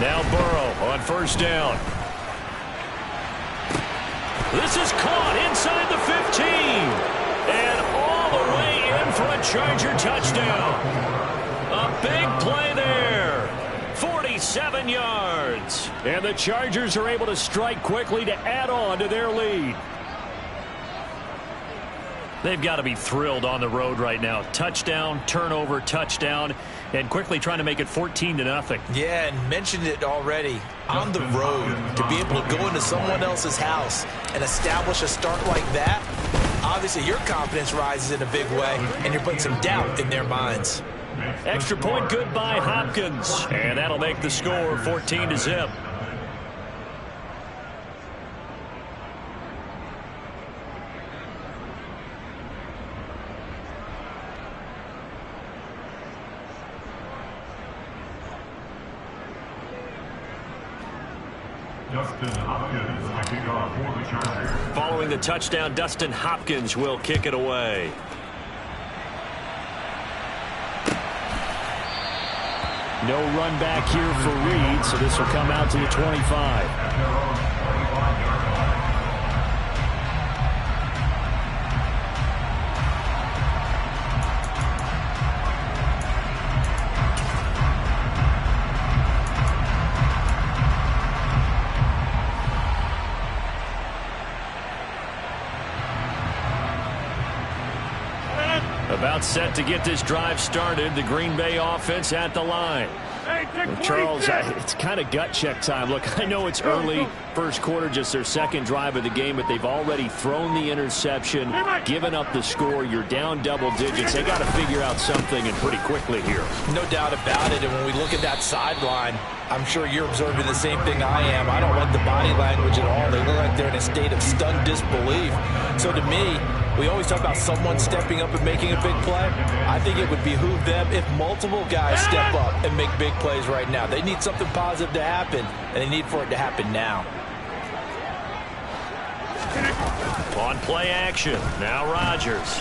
Now Burrow on first down. This is caught inside the 15. And all the way in for a Charger touchdown. A big play there. 47 yards. And the Chargers are able to strike quickly to add on to their lead. They've got to be thrilled on the road right now. Touchdown, turnover, touchdown, and quickly trying to make it 14-0. Yeah, and mentioned it already. On the road, to be able to go into someone else's house and establish a start like that, obviously your confidence rises in a big way, and you're putting some doubt in their minds. Extra point good by Hopkins, and that'll make the score 14-0. Following the touchdown, Dustin Hopkins will kick it away. No run back here for Reed, so this will come out to the 25. About set to get this drive started. The Green Bay offense at the line. Charles, it's kind of gut check time. Look, I know it's early, first quarter, just their second drive of the game, but they've already thrown the interception, given up the score. You're down double digits. They got to figure out something, and pretty quickly here. No doubt about it. And when we look at that sideline, I'm sure you're observing the same thing I am. I don't like the body language at all. They look like they're in a state of stunned disbelief. So to me, we always talk about someone stepping up and making a big play. I think it would behoove them if multiple guys step up and make big plays right now. They need something positive to happen, and they need for it to happen now. On play action, now Rodgers.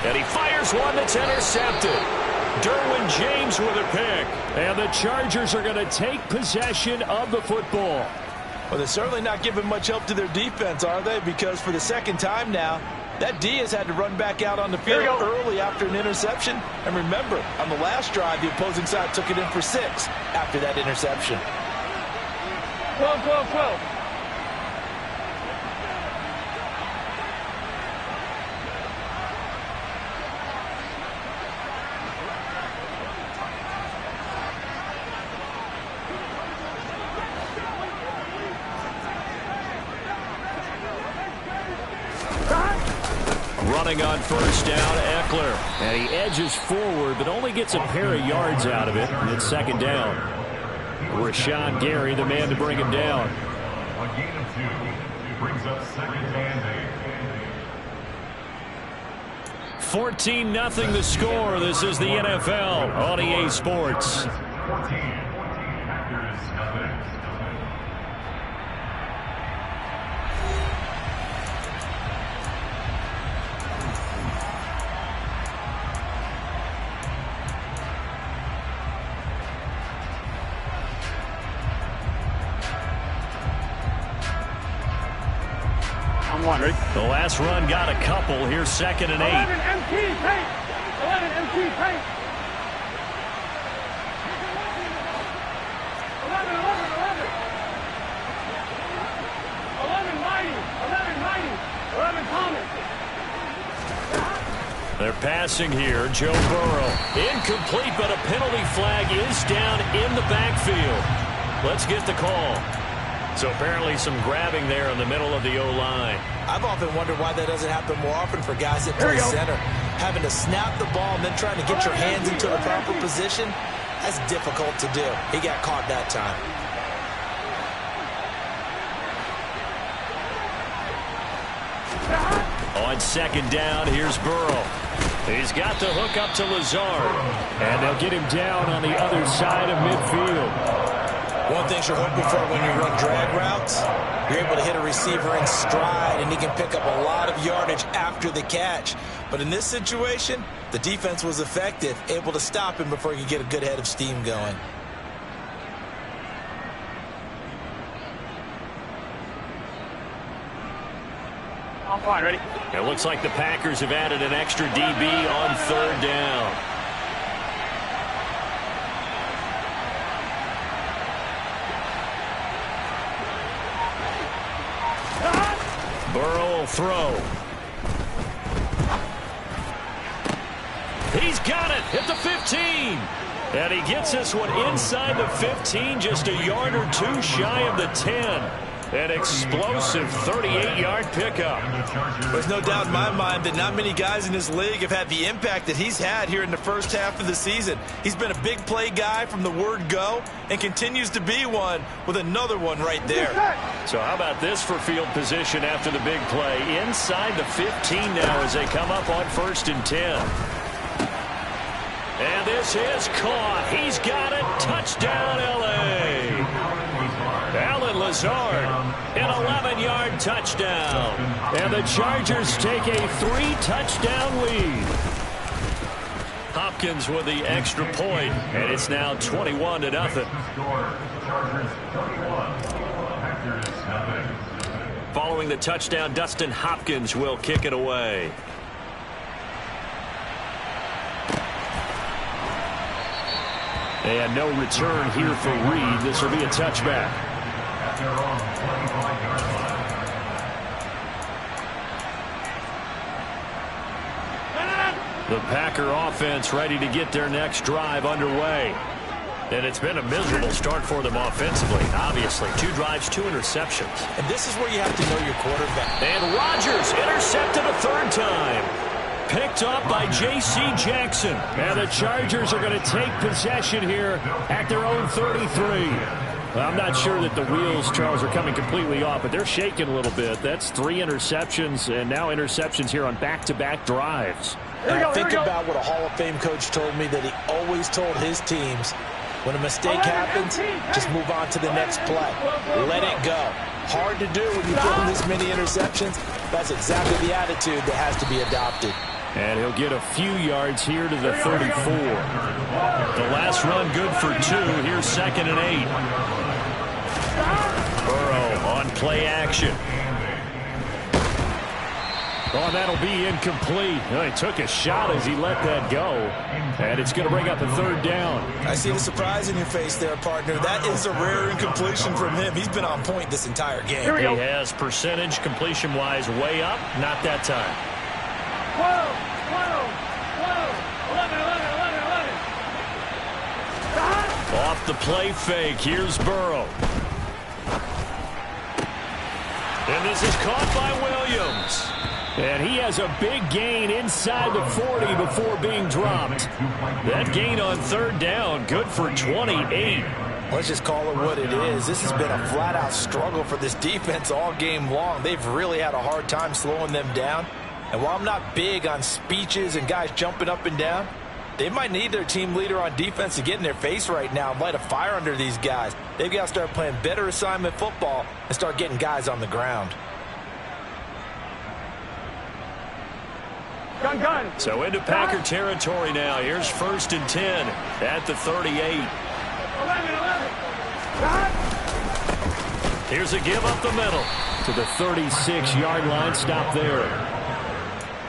And he fires one that's intercepted. Derwin James with a pick. And the Chargers are going to take possession of the football. Well, they're certainly not giving much help to their defense, are they? Because for the second time now, that D has had to run back out on the field early after an interception. And remember, on the last drive, the opposing side took it in for 6 after that interception. 12, 12, 12. Running on first down, Eckler. And he edges forward, but only gets a pair of yards out of it. And it's second down. Rashawn Gary, the man to bring him down. A gain of 2 brings up second and 8. 14-0 the score. This is the NFL on EA Sports. 14. Packers nothing. The last run got a couple. Here's second and 8. 11 MT paint. 11 MT paint. 11, 11, 11. 11 mighty. 11 mighty. 11 Thomas. They're passing here. Joe Burrow. Incomplete, but a penalty flag is down in the backfield. Let's get the call. So apparently some grabbing there in the middle of the O-line. I've often wondered why that doesn't happen more often for guys that play center. Having to snap the ball and then trying to get your hands into the proper position, that's difficult to do. He got caught that time. On second down, here's Burrow. He's got the hook up to Lazard. And they'll get him down on the other side of midfield. One thing you're hoping for when you run drag routes, you're able to hit a receiver in stride, and he can pick up a lot of yardage after the catch. But in this situation, the defense was effective, able to stop him before he could get a good head of steam going. Fine, ready? It looks like the Packers have added an extra DB on third down. Burrow will throw. He's got it at the 15. And he gets this one inside the 15, just a yard or two shy of the 10. An explosive 38-yard pickup. There's no doubt in my mind that not many guys in this league have had the impact that he's had here in the first half of the season. He's been a big play guy from the word go and continues to be one with another one right there. So how about this for field position after the big play? Inside the 15 now as they come up on 1st and 10. And this is caught. He's got it. Touchdown, L.A. Allen Lazard, an 11-yard touchdown. And the Chargers take a 3-touchdown lead. Hopkins with the extra point, and it's now 21-0. Following the touchdown, Dustin Hopkins will kick it away. And no return here for Reed. This will be a touchback. The Packer offense ready to get their next drive underway. And it's been a miserable start for them offensively, obviously. 2 drives, 2 interceptions. And this is where you have to know your quarterback. And Rodgers intercepted a 3rd time. Picked up by J.C. Jackson. And the Chargers are going to take possession here at their own 33. Well, I'm not sure that the wheels, Charles, are coming completely off, but they're shaking a little bit. That's 3 interceptions, and now interceptions here on back-to-back drives. Think about what a Hall of Fame coach told me, that he always told his teams, when a mistake happens, just move on to the next play. Let it go. Hard to do when you throw this many interceptions. That's exactly the attitude that has to be adopted. And he'll get a few yards here to the 34. The last run good for 2. Here's 2nd and 8. Burrow on play action. Oh, that'll be incomplete. He took a shot as he let that go. And it's going to bring up a 3rd down. I see the surprise in your face there, partner. That is a rare incompletion from him. He's been on point this entire game. He has percentage completion-wise way up. Not that time. 11. Off the play fake. Here's Burrow. And this is caught by Williams. And he has a big gain inside the 40 before being dropped. That gain on 3rd down, good for 28. Let's just call it what it is. This has been a flat-out struggle for this defense all game long. They've really had a hard time slowing them down. And while I'm not big on speeches and guys jumping up and down, they might need their team leader on defense to get in their face right now and light a fire under these guys. They've got to start playing better assignment football and start getting guys on the ground. Gun. So into Packer territory now. Here's 1st and 10 at the 38. 11. Here's a give up the middle to the 36-yard line. Stop there.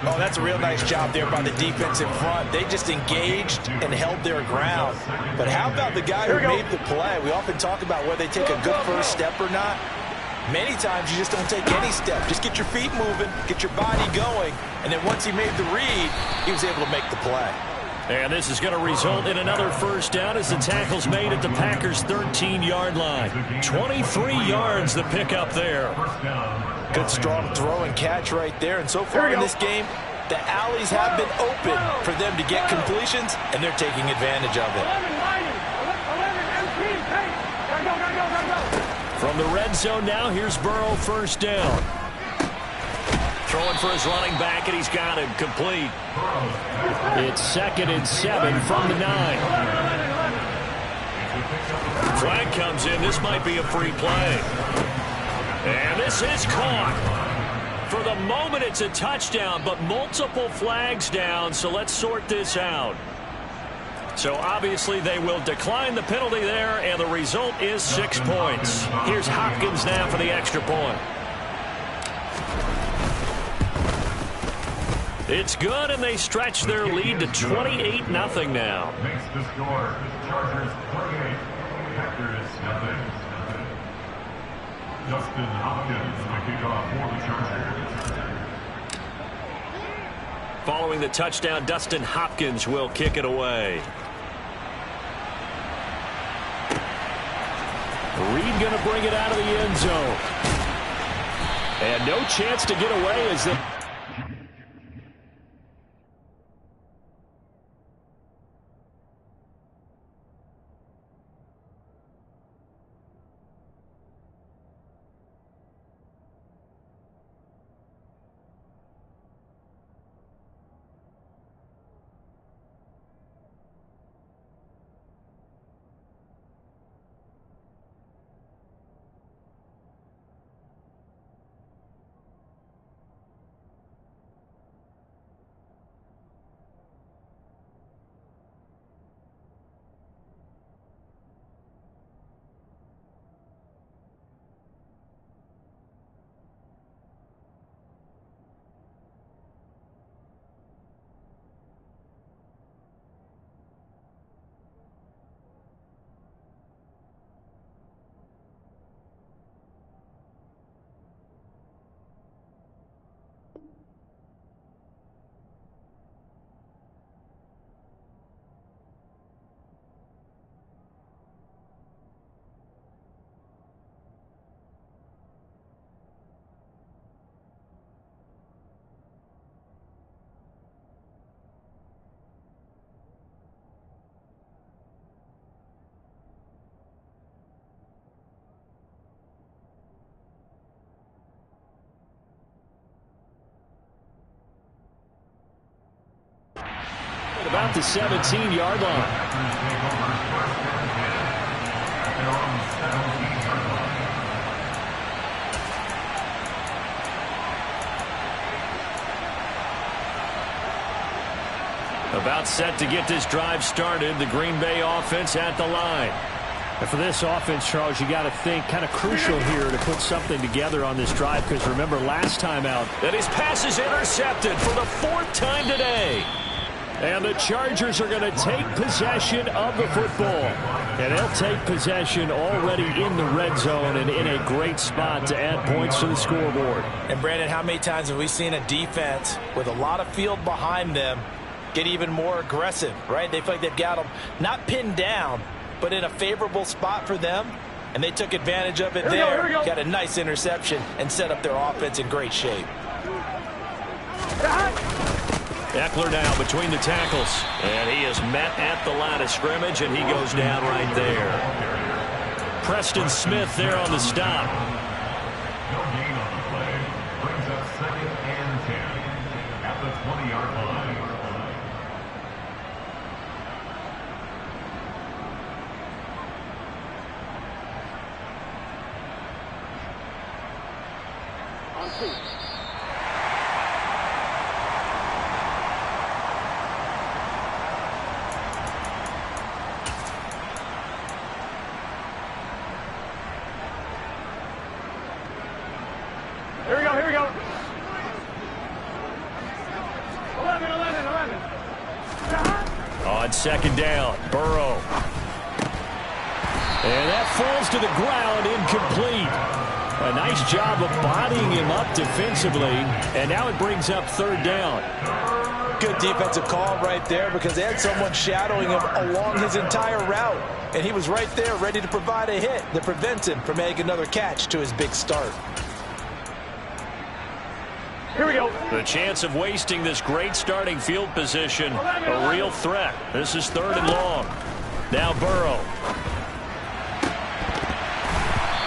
Oh, that's a real nice job there by the defense in front. They just engaged and held their ground. But how about the guy who made the play? We often talk about whether they take a good first step or not. Many times you just don't take any step. Just get your feet moving, get your body going, and then once he made the read, he was able to make the play. And this is going to result in another 1st down as the tackle's made at the Packers' 13-yard line. 23 yards the pickup there. Good strong throw and catch right there. And so far in this game, the alleys have been open for them to get completions, and they're taking advantage of it. 11, From the red zone now, here's Burrow, 1st down. Throwing for his running back, and he's got him complete. It's 2nd and 7 from the 9. Flag comes in. This might be a free play. And this is caught. For the moment, it's a touchdown, but multiple flags down, so let's sort this out. So obviously they will decline the penalty there, and the result is 6 points. Here's Hopkins now for the extra point. It's good, and they stretch their lead to 28-0 now. Makes the score. Chargers 28, Packers 0. Dustin Hopkins to kick off for the Chargers. Following the touchdown, Dustin Hopkins will kick it away. Reed going to bring it out of the end zone. And no chance to get away as the... About the 17-yard line. About set to get this drive started. The Green Bay offense at the line. And for this offense, Charles, you got to think kind of crucial here to put something together on this drive, because remember last time out that his pass is intercepted for the 4th time today. And the Chargers are going to take possession of the football. And they'll take possession already in the red zone and in a great spot to add points to the scoreboard. And Brandon, how many times have we seen a defense with a lot of field behind them get even more aggressive, right? They feel like they've got them not pinned down, but in a favorable spot for them. And they took advantage of it there. Got a nice interception and set up their offense in great shape. Eckler now between the tackles. And he is met at the line of scrimmage, and he goes down right there. Preston Smith there on the stop. No gain on the play. Brings up 2nd and 10 at the 20-yard line. On 2. Here we go, here we go. 11. On 2nd down, Burrow. And that falls to the ground, incomplete. A nice job of bodying him up defensively, and now it brings up 3rd down. Good defensive call right there, because they had someone shadowing him along his entire route, and he was right there ready to provide a hit that prevents him from making another catch to his big start. Here we go. The chance of wasting this great starting field position, a real threat. This is 3rd and long. Now Burrow.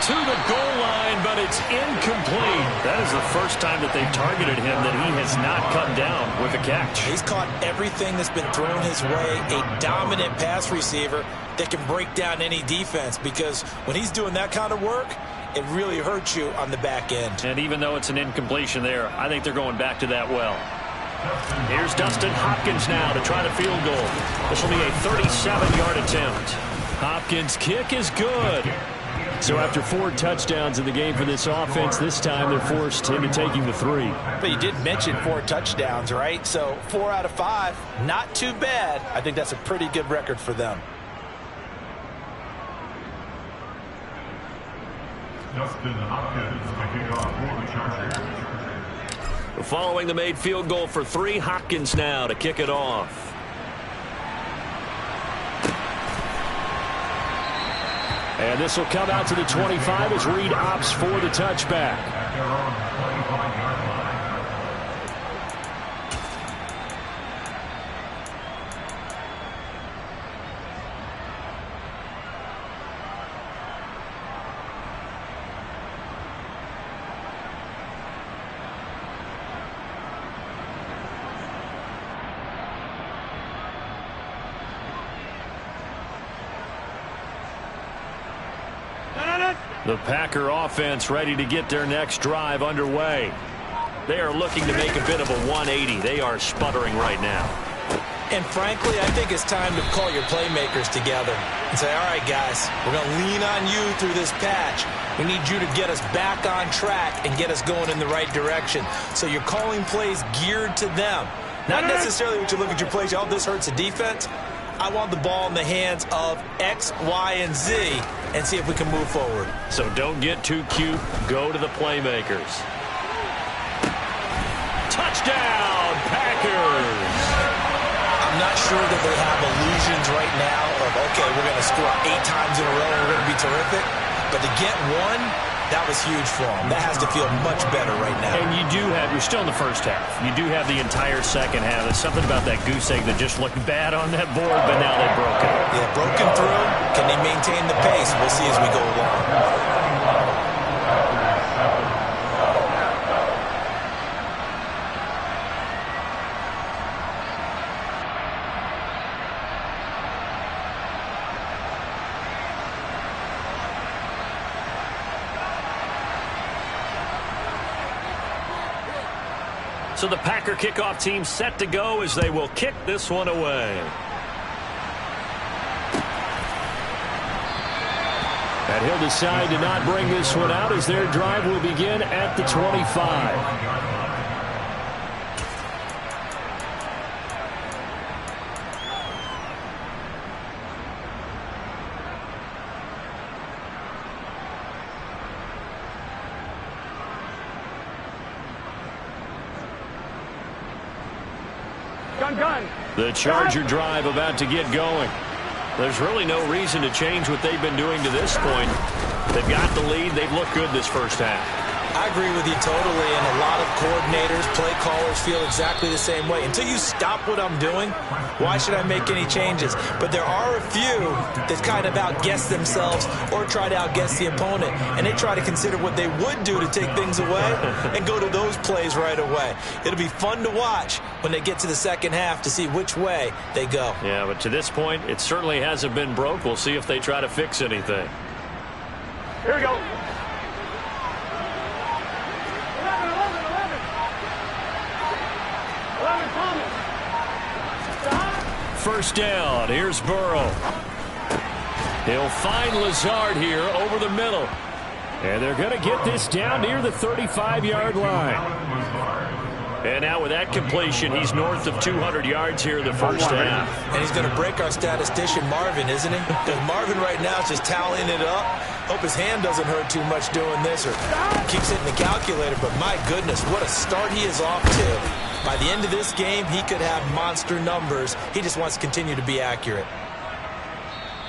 To the goal line, but it's incomplete. That is the first time that they've targeted him that he has not come down with a catch. He's caught everything that's been thrown his way, a dominant pass receiver that can break down any defense, because when he's doing that kind of work, it really hurts you on the back end. And even though it's an incompletion there, I think they're going back to that well. Here's Dustin Hopkins now to try to field goal. This will be a 37-yard attempt. Hopkins' kick is good. So after 4 touchdowns in the game for this offense, this time they're forced into taking the 3. But you did mention 4 touchdowns, right? So 4 out of 5, not too bad. I think that's a pretty good record for them. Justin Hopkins kicking off for the Chargers. Following the made field goal for 3, Hopkins now to kick it off. And this will come out to the 25 as Reed opts for the touchback. At their own 25-yard line. The Packer offense ready to get their next drive underway. They are looking to make a bit of a 180. They are sputtering right now. And frankly, I think it's time to call your playmakers together and say, all right, guys, we're going to lean on you through this patch. We need you to get us back on track and get us going in the right direction. So you're calling plays geared to them. Not necessarily what you look at your plays, oh, this hurts the defense. I want the ball in the hands of X, Y, and Z and see if we can move forward. So don't get too cute. Go to the playmakers. Touchdown, Packers! I'm not sure that they have illusions right now of, okay, we're going to score 8 times in a row and we're going to be terrific. But to get one, that was huge for them. That has to feel much better right now. And you're still in the first half. You do have the entire second half. There's something about that goose egg that just looked bad on that board, but now they've broken. Yeah, broken through. Can they maintain the pace? We'll see as we go along. So the Packer kickoff team set to go as they will kick this one away. And he'll decide to not bring this one out as their drive will begin at the 25. The Charger drive about to get going. There's really no reason to change what they've been doing to this point. They've got the lead. They've looked good this first half. I agree with you totally, and a lot of coordinators, play callers feel exactly the same way. Until you stop what I'm doing, why should I make any changes? But there are a few that kind of outguess themselves or try to outguess the opponent, and they try to consider what they would do to take things away and go to those plays right away. It'll be fun to watch when they get to the second half to see which way they go. Yeah, but to this point, it certainly hasn't been broke. We'll see if they try to fix anything. Here we go. 11, Thomas. First down. Here's Burrow. He'll find Lazard here over the middle. And they're going to get this down near the 35-yard line. And now with that completion, he's north of 200 yards here in the first half. And he's going to break our statistician, Marvin, isn't he? Because Marvin right now is just tallying it up. Hope his hand doesn't hurt too much doing this or keeps hitting the calculator. But my goodness, what a start he is off to. By the end of this game, he could have monster numbers. He just wants to continue to be accurate.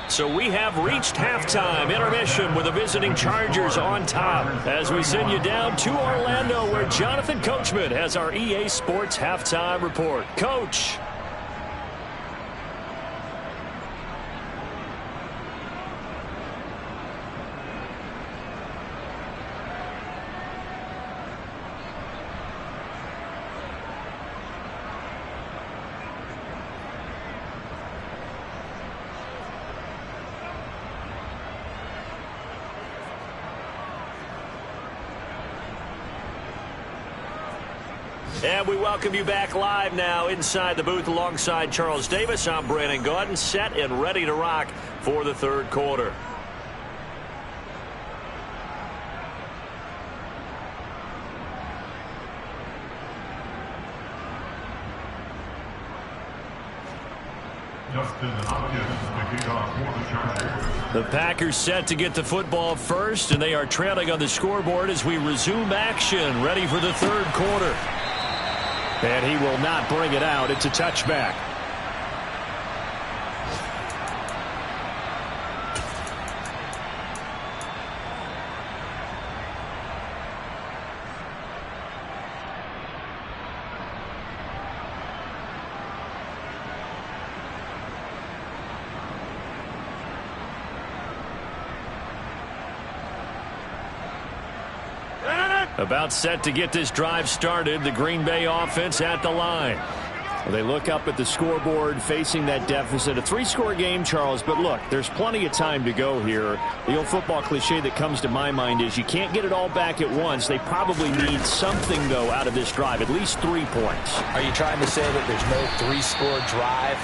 So we have reached halftime intermission with the visiting Chargers on top as we send you down to Orlando where Jonathan Coachman has our EA Sports halftime report. Coach. And we welcome you back live now inside the booth alongside Charles Davis. I'm Brandon Gaudin, set and ready to rock for the third quarter. Justin Hopkins to kick off for the Chargers. The Packers set to get the football first, and they are trailing on the scoreboard as we resume action, ready for the third quarter. And he will not bring it out. It's a touchback. About set to get this drive started. The Green Bay offense at the line. Well, they look up at the scoreboard facing that deficit. A 3-score game, Charles, but look, there's plenty of time to go here. The old football cliche that comes to my mind is you can't get it all back at once. They probably need something, though, out of this drive, at least 3 points. Are you trying to say that there's no 3-score drive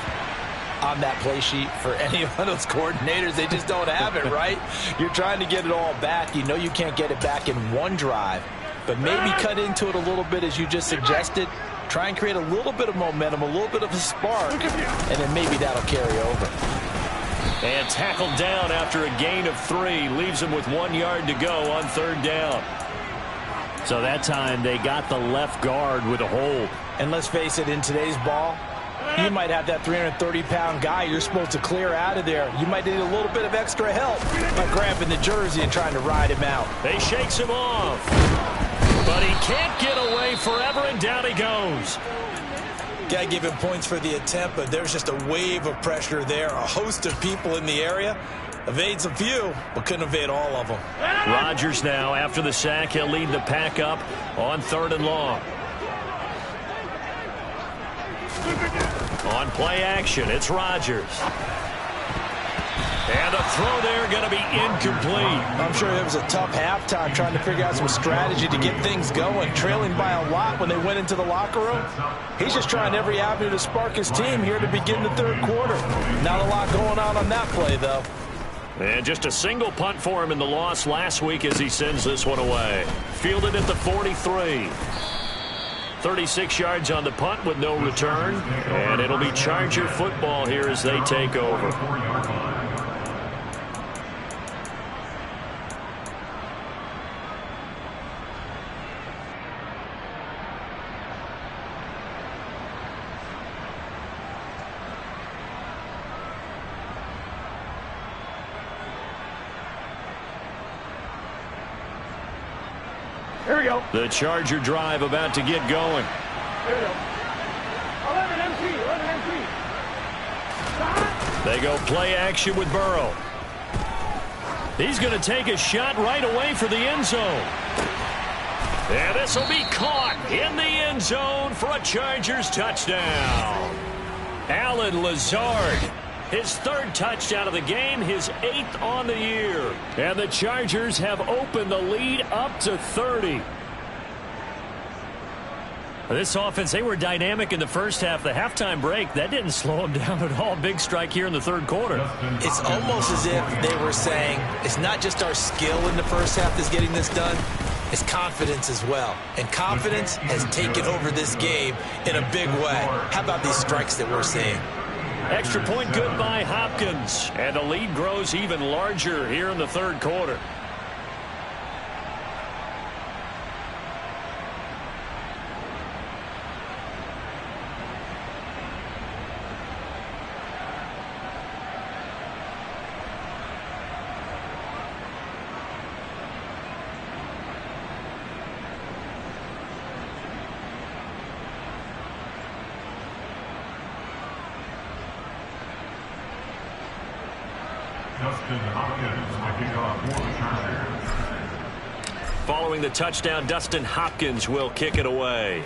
on that play sheet for any of those coordinators? They just don't have it, right? You're trying to get it all back. You know you can't get it back in one drive, but maybe cut into it a little bit as you just suggested. Try and create a little bit of momentum, a little bit of a spark, and then maybe that'll carry over. And tackled down after a gain of 3. Leaves him with 1 yard to go on third down. So that time they got the left guard with a hold. And let's face it, in today's ball, you might have that 330-pound guy you're supposed to clear out of there. You might need a little bit of extra help by grabbing the jersey and trying to ride him out. They shakes him off. But he can't get away forever, and down he goes. Got to give him points for the attempt, but there's just a wave of pressure there. A host of people in the area. Evades a few, but couldn't evade all of them. Rodgers now, after the sack, he'll lead the pack up on 3rd and long. On play action, it's Rodgers. And a throw there going to be incomplete. I'm sure it was a tough halftime trying to figure out some strategy to get things going. Trailing by a lot when they went into the locker room. He's just trying every avenue to spark his team here to begin the third quarter. Not a lot going on that play, though. And just a single punt for him in the loss last week as he sends this one away. Fielded at the 43. 36 yards on the punt with no return. And it'll be Charger football here as they take over. Here we go. The Charger drive about to get going. Here we go. 11 MC. 11 MC. They go play action with Burrow. He's going to take a shot right away for the end zone. And this will be caught in the end zone for a Chargers touchdown. Allen Lazard. His 3rd touchdown of the game, his 8th on the year. And the Chargers have opened the lead up to 30. This offense, they were dynamic in the first half. The halftime break, that didn't slow them down at all. Big strike here in the third quarter. It's almost as if they were saying, it's not just our skill in the first half that's getting this done. It's confidence as well. And confidence has taken over this game in a big way. How about these strikes that we're seeing? Extra point good by Hopkins. And the lead grows even larger here in the third quarter. Justin Hopkins to kick off for the Chargers. Following the touchdown, Dustin Hopkins will kick it away.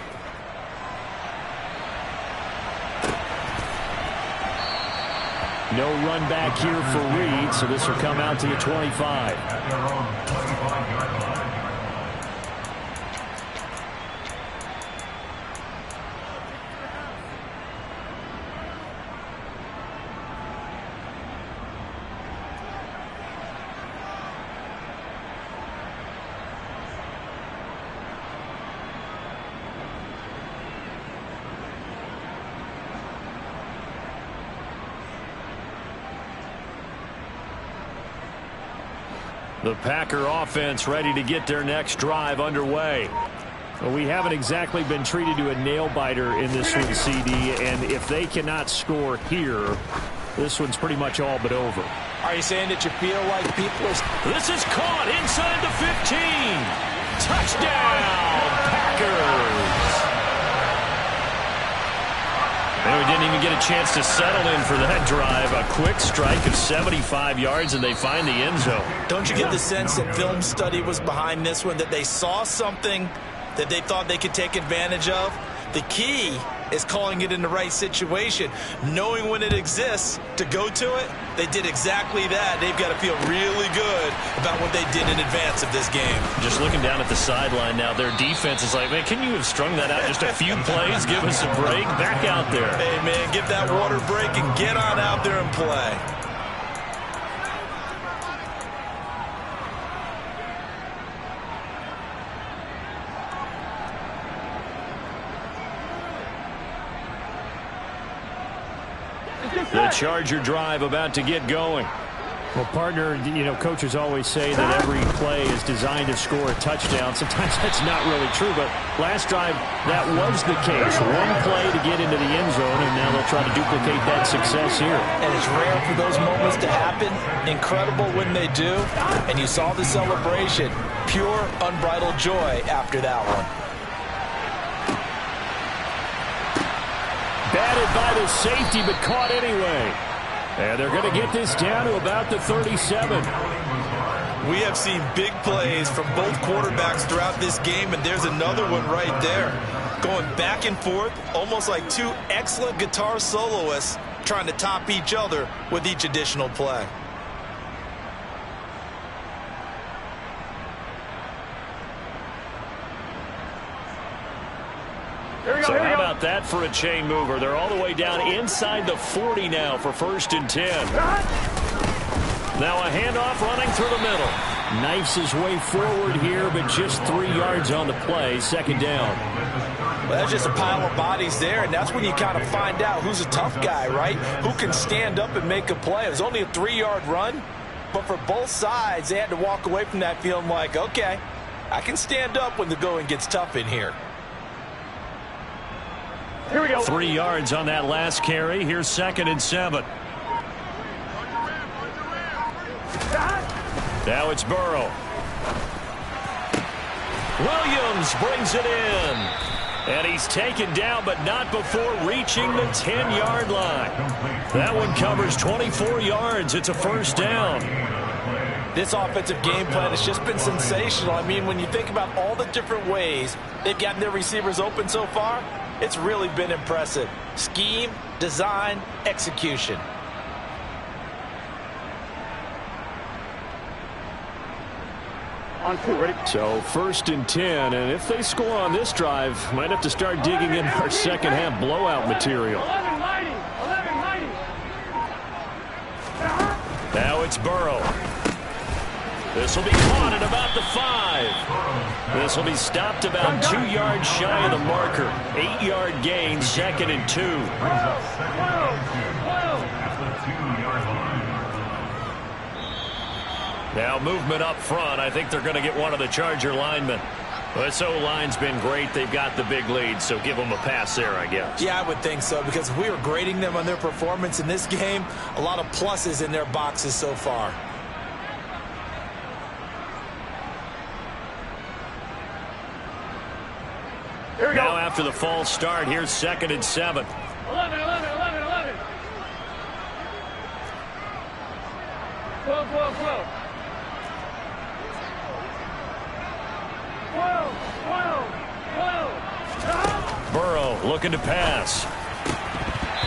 No run back here for Reed, so this will come out to the 25. At their own 25-yard line. The Packer offense ready to get their next drive underway. Well, we haven't exactly been treated to a nail-biter in this one, CD, and if they cannot score here, this one's pretty much all but over. Are you saying that you feel like people are... This is caught inside the 15. Touchdown, Packers. And we didn't even get a chance to settle in for that drive. A quick strike of 75 yards, and they find the end zone. Don't you get the sense that film study was behind this one, that they saw something that they thought they could take advantage of? The key is calling it in the right situation, knowing when it exists to go to it. They did exactly that. They've got to feel really good about what they did in advance of this game. Just looking down at the sideline now, their defense is like, man, can you have strung that out just a few plays? Give us a break. Back out there. Hey, man, get that water break and get on out there and play. The Charger drive about to get going. Well, partner, you know, coaches always say that every play is designed to score a touchdown. Sometimes that's not really true, but last drive, that was the case. One play to get into the end zone, and now they'll try to duplicate that success here. And it's rare for those moments to happen. Incredible when they do. And you saw the celebration. Pure, unbridled joy after that one. Batted by the safety, but caught anyway. And they're going to get this down to about the 37. We have seen big plays from both quarterbacks throughout this game, and there's another one right there. Going back and forth, almost like two excellent guitar soloists trying to top each other with each additional play. So how about that for a chain mover? They're all the way down inside the 40 now for 1st and 10. Now a handoff running through the middle. Knifes his way forward here, but just 3 yards on the play. 2nd down. Well, that's just a pile of bodies there, and that's when you kind of find out who's a tough guy, right? Who can stand up and make a play. It was only a 3-yard run, but for both sides, they had to walk away from that feeling like, okay, I can stand up when the going gets tough in here. Here we go. 3 yards on that last carry. Here's 2nd and 7. Now it's Burrow. Williams brings it in. And he's taken down, but not before reaching the 10-yard line. That one covers 24 yards. It's a 1st down. This offensive game plan has just been sensational. I mean, when you think about all the different ways they've gotten their receivers open so far, it's really been impressive. Scheme, design, execution. On 2, ready? So 1st and 10, and if they score on this drive, might have to start digging in our second half blowout material. 1190. 1190. Now it's Burrow. This will be caught at about the 5. This will be stopped about 2 yards shy of the marker. 8-yard gain, 2nd and 2. Now movement up front. I think they're going to get one of the Charger linemen. This O-line's been great. They've got the big lead, so give them a pass there, I guess. Yeah, I would think so, because if we were grading them on their performance in this game, a lot of pluses in their boxes so far. Now after the false start, here's 2nd and 7. 11. 12. 12. Burrow looking to pass.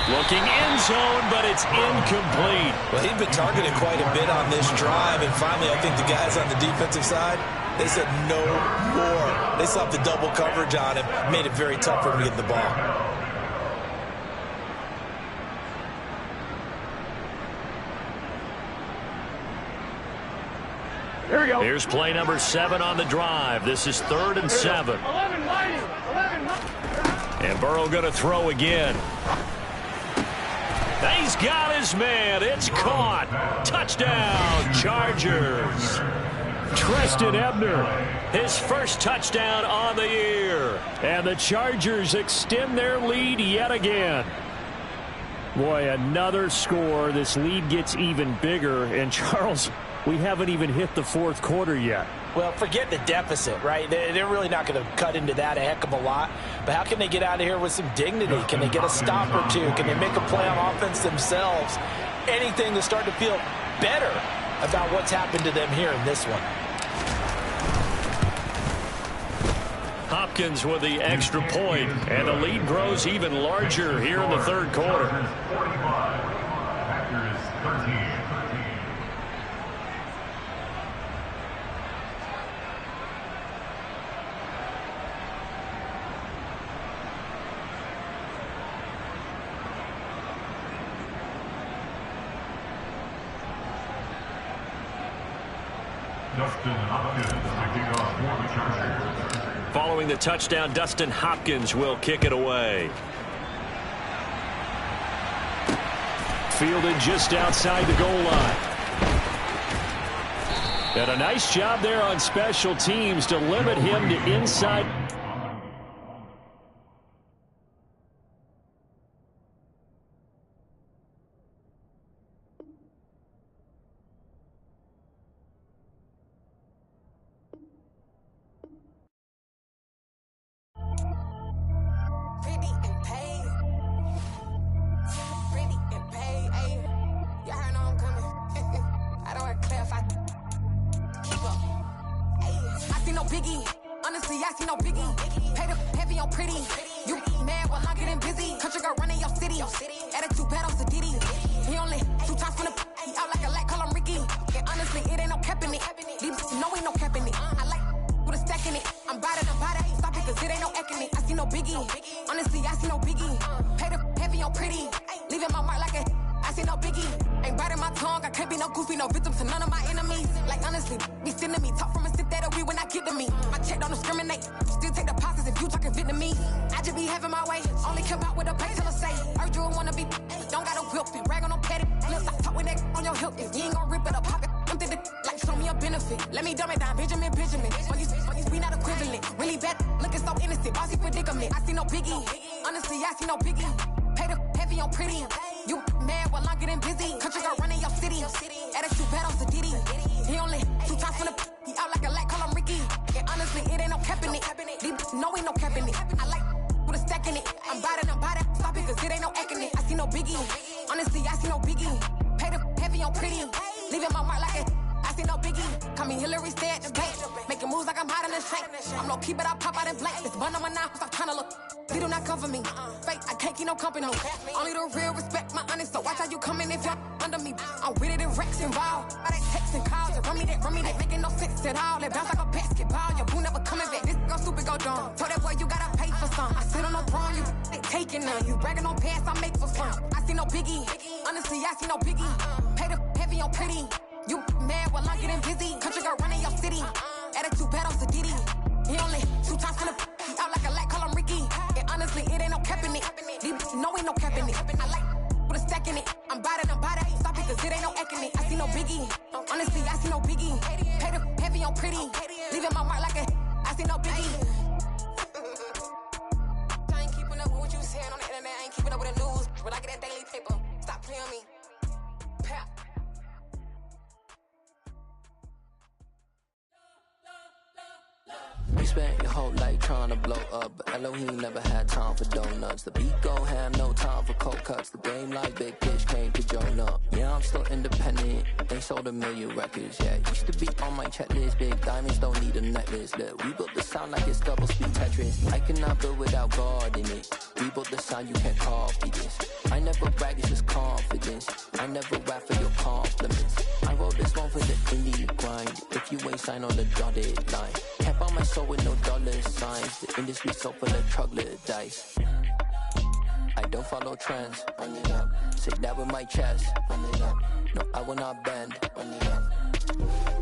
Looking end zone, but it's incomplete. Well, he'd been targeted quite a bit on this drive, and finally I think the guys on the defensive side, they said no more. They slapped the double coverage on him, made it very tough for him to get the ball. Here we go. Here's play number 7 on the drive. This is 3rd and 7. 1190. And Burrow going to throw again. He's got his man. It's caught. Touchdown, Chargers. Treston Ebner, his first touchdown on the year. And the Chargers extend their lead yet again. Boy, another score. This lead gets even bigger. And, Charles, we haven't even hit the fourth quarter yet. Well, forget the deficit, right? They're really not going to cut into that a heck of a lot. But how can they get out of here with some dignity? Can they get a stop or two? Can they make a play on offense themselves? Anything to start to feel better about what's happened to them here in this one. Hopkins with the extra point, and the lead grows even larger here in the third quarter. Packers 13. Dustin Hopkins to kick off for the Chargers. Following the touchdown, Dustin Hopkins will kick it away. Fielded just outside the goal line. And a nice job there on special teams to limit him to inside. You spent your whole life trying to blow up, but Elohim never had time for donuts. The beat go ham, no time for cold cuts. The game like Big Pitch came to join up. Yeah, I'm still independent, they sold 1 million records. Yeah, used to be on my checklist. Big diamonds don't need a necklace. Look, we built the sound like it's double speed Tetris. I cannot build without God in it. We built the sound, you can't copy this. I never brag, it's just confidence. I never rap for your compliments. I wrote this one for the indie grind. If you ain't signed on the dotted line, can't buy my soul with no dollar signs. The industry so full of troglodytes. I don't follow trends. Run it up. Say that with my chest. Run it up. No, I will not bend. Run it up.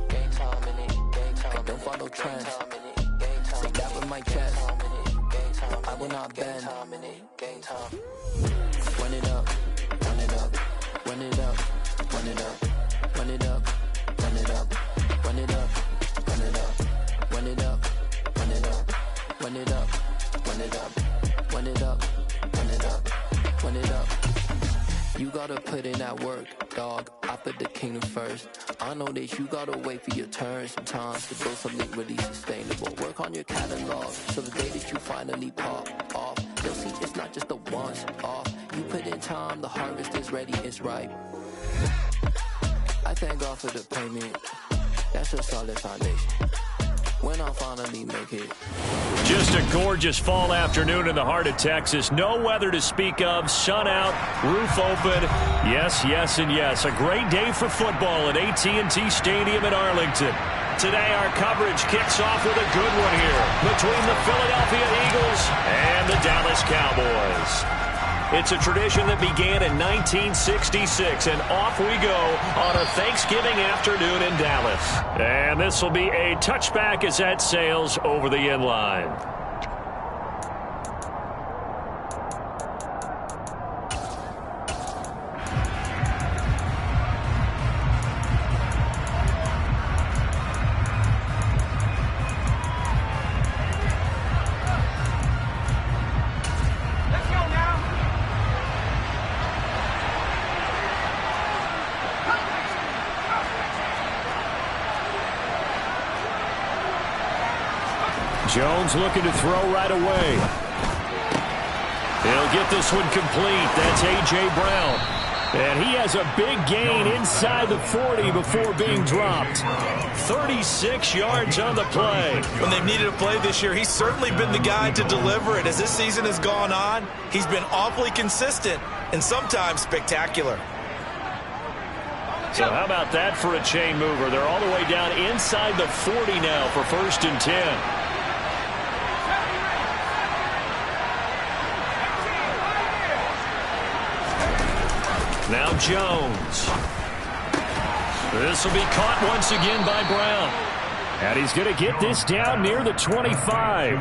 Game time in it. Game time. I don't follow trends. Say that with my chest. No, I will not bend. Game time. Run it up. Run it up. Run it up. Run it up. Run it up. Run it up. Run it up. Run run it up, run it up, run it up, run it up, run it up, run it up, run it up, run it up. You gotta put in that work, dog. I put the kingdom first. I know that you gotta wait for your turn sometimes to build something really sustainable. Work on your catalog, so the day that you finally pop off, you'll see it's not just a once off. You put in time, the harvest is ready, it's ripe. I thank God for the payment. That's a solid foundation. When I finally make it. Just a gorgeous fall afternoon in the heart of Texas. No weather to speak of. Sun out, roof open. Yes, yes, and yes. A great day for football at AT&T Stadium in Arlington. Today our coverage kicks off with a good one here between the Philadelphia Eagles and the Dallas Cowboys. It's a tradition that began in 1966, and off we go on a Thanksgiving afternoon in Dallas. And this will be a touchback as that sails over the end line. Jones looking to throw right away. He'll get this one complete. That's A.J. Brown. And he has a big gain inside the 40 before being dropped. 36 yards on the play. When they've needed a play this year, he's certainly been the guy to deliver it. As this season has gone on, he's been awfully consistent and sometimes spectacular. So how about that for a chain mover? They're all the way down inside the 40 now for 1st and 10. Now Jones. This will be caught once again by Brown. And he's going to get this down near the 25.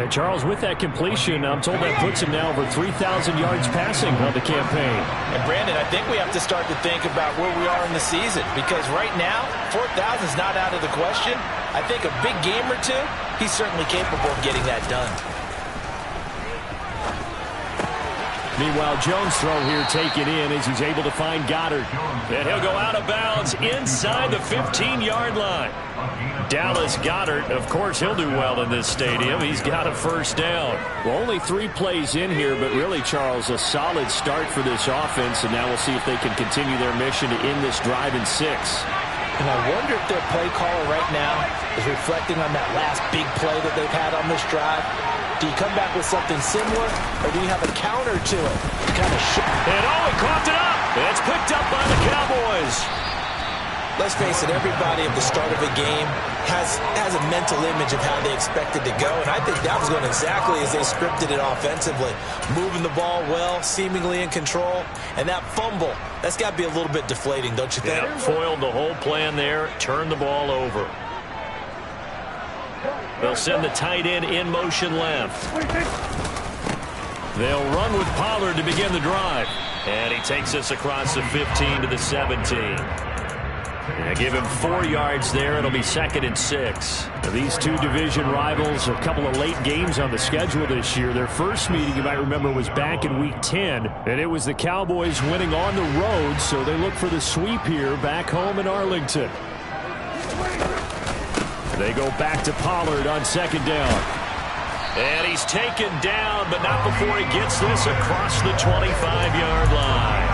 And Charles, with that completion, I'm told that puts him now over 3,000 yards passing on the campaign. And Brandon, I think we have to start to think about where we are in the season, because right now, 4,000 is not out of the question. I think a big game or two, he's certainly capable of getting that done. Meanwhile, Jones' throw here taken in as he's able to find Goddard. And he'll go out of bounds inside the 15-yard line. Dallas Goedert, of course, he'll do well in this stadium. He's got a first down. Well, only 3 plays in here, but really, Charles, a solid start for this offense. And now we'll see if they can continue their mission to end this drive in 6. And I wonder if their play caller right now is reflecting on that last big play that they've had on this drive. Do you come back with something similar, or do you have a counter to it? Kind of and he coughed it up. It's picked up by the Cowboys. Let's face it, everybody at the start of a game has a mental image of how they expect it to go, and I think that was going exactly as they scripted it offensively. Moving the ball well, seemingly in control, and that fumble, that's got to be a little bit deflating, don't you think? Yeah, foiled the whole plan there, turned the ball over. They'll send the tight end in motion left. They'll run with Pollard to begin the drive. And he takes us across the 15 to the 17. And give him 4 yards there. It'll be 2nd and 6. Now, these two division rivals, a couple of late games on the schedule this year. Their first meeting, you might remember, was back in Week 10. And it was the Cowboys winning on the road, so they look for the sweep here back home in Arlington. They go back to Pollard on 2nd down. And he's taken down, but not before he gets this across the 25-yard line.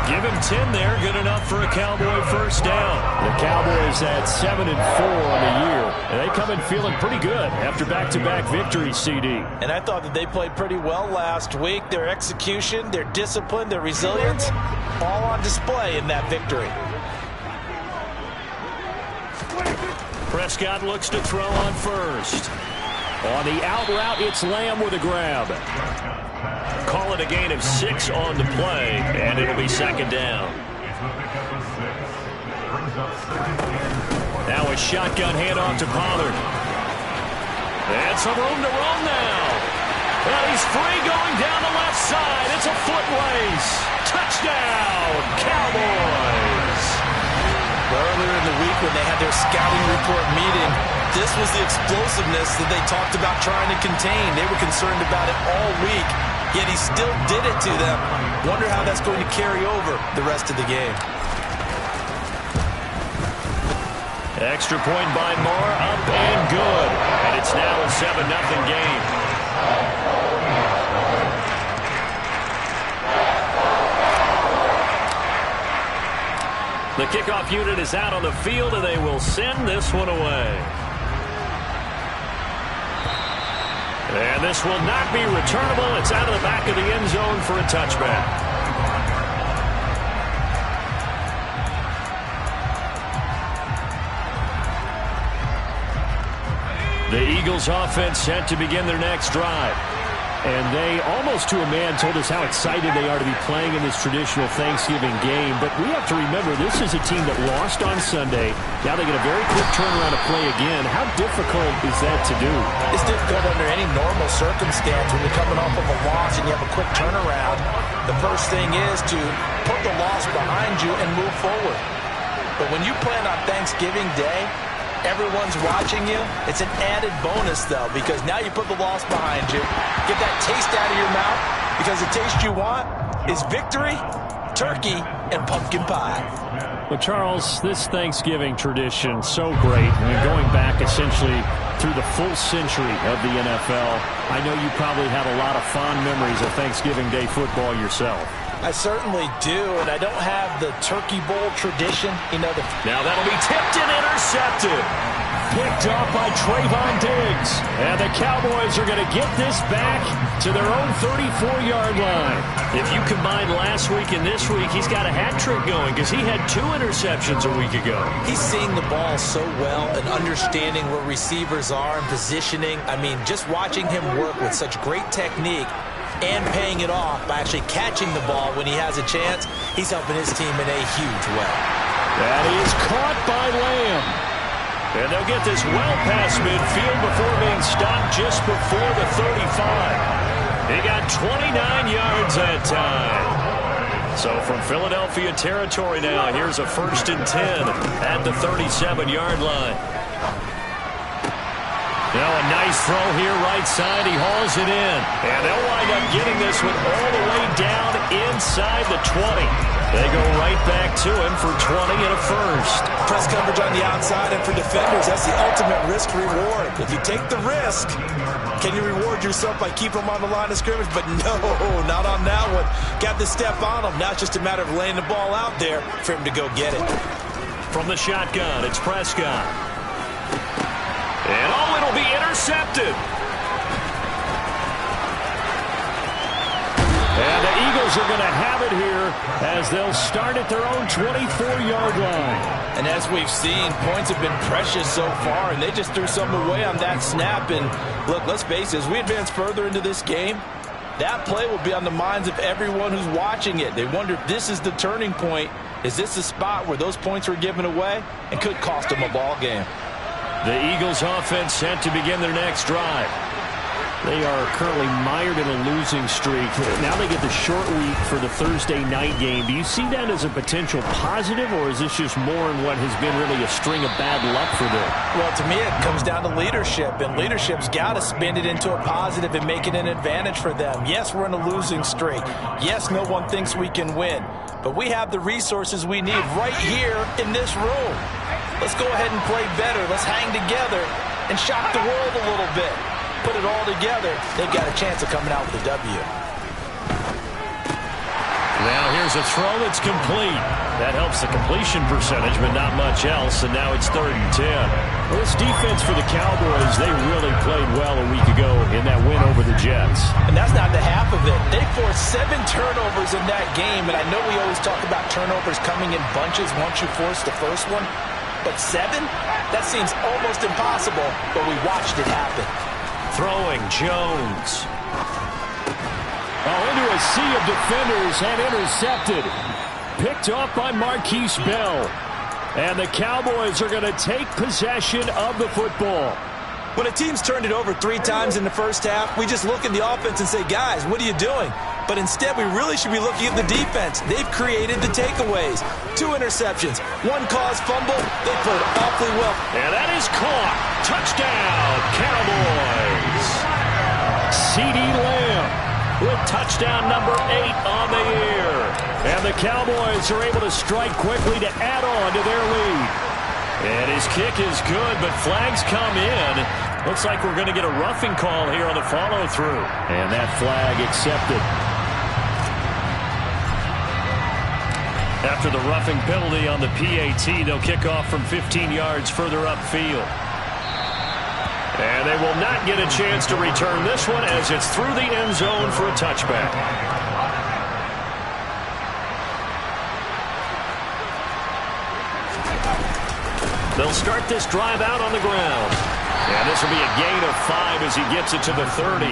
Give him 10 there, good enough for a Cowboy first down. The Cowboys at 7-4 on the year. And they come in feeling pretty good after back-to-back victories, CD. And I thought that they played pretty well last week. Their execution, their discipline, their resilience, all on display in that victory. Prescott looks to throw on first. On the out route, it's Lamb with a grab. Call it a gain of 6 on the play, and it'll be 2nd down. Now a shotgun handoff to Pollard. And some room to roam now. Well, he's free going down the left side. It's a foot race. Touchdown, Cowboys. Earlier in the week, when they had their scouting report meeting, this was the explosiveness that they talked about trying to contain. They were concerned about it all week, yet he still did it to them. Wonder how that's going to carry over the rest of the game. Extra point by Moore, up and good. And it's now a 7-0 game. The kickoff unit is out on the field, and they will send this one away. And this will not be returnable. It's out of the back of the end zone for a touchback. The Eagles offense set to begin their next drive. And they, almost to a man, told us how excited they are to be playing in this traditional Thanksgiving game. But we have to remember, this is a team that lost on Sunday. Now they get a very quick turnaround to play again. How difficult is that to do? It's difficult under any normal circumstance when you're coming off of a loss and you have a quick turnaround. The first thing is to put the loss behind you and move forward. But when you play on Thanksgiving Day, everyone's watching you. It's an added bonus, though, because now you put the loss behind you. Get that taste out of your mouth, because the taste you want is victory, turkey, and pumpkin pie. Well, Charles, this Thanksgiving tradition, so great. I mean, going back essentially through the full century of the NFL, I know you probably have a lot of fond memories of Thanksgiving Day football yourself. I certainly do, and I don't have the Turkey Bowl tradition. Now that'll be tipped and intercepted. Picked off by Trayvon Diggs. And the Cowboys are going to get this back to their own 34-yard line. If you combine last week and this week, he's got a hat trick going because he had 2 interceptions a week ago. He's seeing the ball so well and understanding where receivers are and positioning. I mean, just watching him work with such great technique and paying it off by actually catching the ball when he has a chance, he's helping his team in a huge way. That is caught by Lamb. And they'll get this well past midfield before being stopped just before the 35. He got 29 yards that time. So from Philadelphia territory now, here's a 1st and 10 at the 37-yard line. Now a nice throw here right side. He hauls it in. And they'll wind up getting this one all the way down inside the 20. They go right back to him for 20 and a first. Press coverage on the outside, and for defenders, that's the ultimate risk-reward. If you take the risk, can you reward yourself by keeping them on the line of scrimmage? But no, not on that one. Got the step on him. Now it's just a matter of laying the ball out there for him to go get it. From the shotgun, it's Prescott. And it'll be intercepted. And the Eagles are going to have it here as they'll start at their own 24-yard line. And as we've seen, points have been precious so far, and they just threw something away on that snap. And look, let's face it, as we advance further into this game, that play will be on the minds of everyone who's watching it. They wonder if this is the turning point. Is this the spot where those points were given away and could cost them a ball game? The Eagles offense set to begin their next drive. They are currently mired in a losing streak. Now they get the short week for the Thursday night game. Do you see that as a potential positive, or is this just more in what has been really a string of bad luck for them? Well, to me, it comes down to leadership, and leadership's got to spin it into a positive and make it an advantage for them. Yes, we're in a losing streak. Yes, no one thinks we can win, but we have the resources we need right here in this room. Let's go ahead and play better. Let's hang together and shock the world a little bit. Put it all together, they've got a chance of coming out with a W. Now here's a throw that's complete. That helps the completion percentage, but not much else, and now it's 3rd and 10. Well, this defense for the Cowboys, they really played well a week ago in that win over the Jets. And that's not the half of it. They forced 7 turnovers in that game, and I know we always talk about turnovers coming in bunches once you force the first one, but 7? That seems almost impossible, but we watched it happen. Throwing, Jones. Into a sea of defenders and intercepted. Picked off by Marquise Bell. And the Cowboys are going to take possession of the football. When a team's turned it over 3 times in the first half, we just look at the offense and say, guys, what are you doing? But instead, we really should be looking at the defense. They've created the takeaways. 2 interceptions, 1 caused fumble. They played awfully well. And that is caught. Touchdown, Cowboys. CeeDee Lamb with touchdown number 8 on the year. And the Cowboys are able to strike quickly to add on to their lead. And his kick is good, but flags come in. Looks like we're going to get a roughing call here on the follow-through. And that flag accepted. After the roughing penalty on the PAT, they'll kick off from 15 yards further upfield. And they will not get a chance to return this one as it's through the end zone for a touchback. They'll start this drive out on the ground. And this will be a gain of 5 as he gets it to the 30.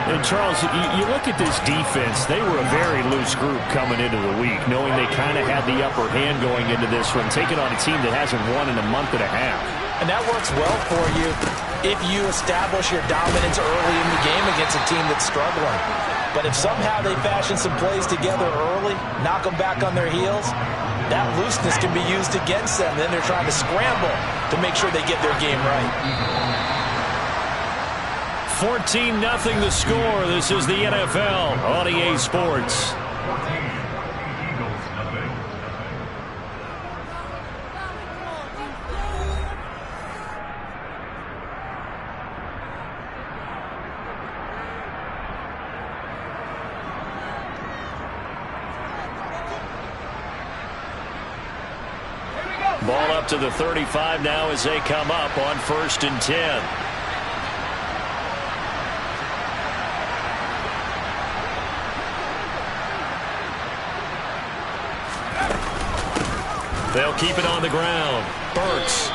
And Charles, you look at this defense, they were a very loose group coming into the week, knowing they kind of had the upper hand going into this one, taking on a team that hasn't won in a month and a half. And that works well for you if you establish your dominance early in the game against a team that's struggling. But if somehow they fashion some plays together early, knock them back on their heels, that looseness can be used against them. Then they're trying to scramble to make sure they get their game right. 14-0 the score. This is the NFL on EA Sports. Ball up to the 35 now as they come up on 1st and 10. They'll keep it on the ground. Burks.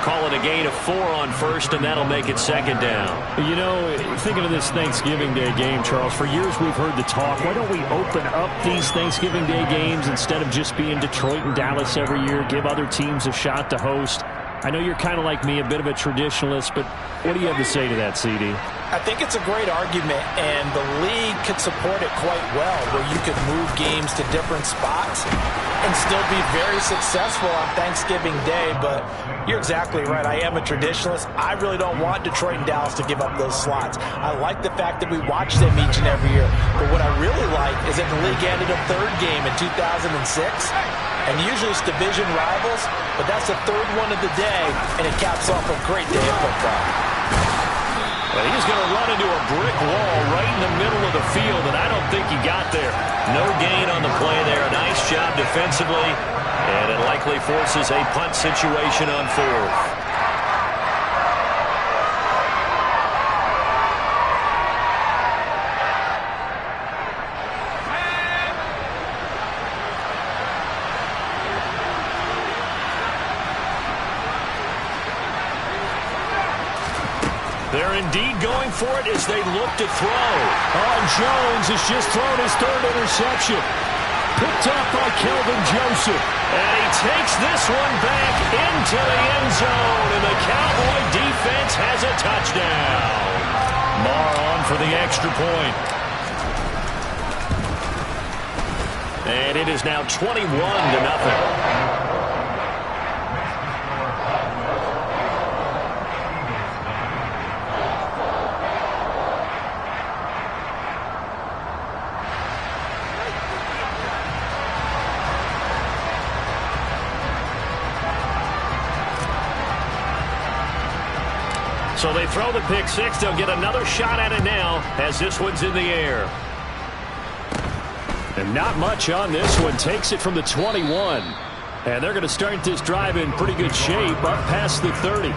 Call it a gain of 4 on 1st, and that'll make it 2nd down. You know, thinking of this Thanksgiving Day game, Charles, for years we've heard the talk, why don't we open up these Thanksgiving Day games instead of just being Detroit and Dallas every year, give other teams a shot to host? I know you're kind of like me, a bit of a traditionalist, but what do you have to say to that, CD? I think it's a great argument, and the league could support it quite well, where you could move games to different spots and still be very successful on Thanksgiving Day. But you're exactly right. I am a traditionalist. I really don't want Detroit and Dallas to give up those slots. I like the fact that we watch them each and every year. But what I really like is that the league added a 3rd game in 2006. And usually it's division rivals, but that's the 3rd one of the day, and it caps off a great day of football. Well, he's going to run into a brick wall right in the middle of the field, and I don't think he got there. No gain on the play there. A nice job defensively, and it likely forces a punt situation on 4th. They're indeed going for it as they look to throw. Jones has just thrown his 3rd interception. Picked up by Kelvin Joseph. And he takes this one back into the end zone. And the Cowboy defense has a touchdown. Marr on for the extra point. And it is now 21-0. So they throw the pick 6. They'll get another shot at it now as this one's in the air. And not much on this one. Takes it from the 21. And they're going to start this drive in pretty good shape up past the 30.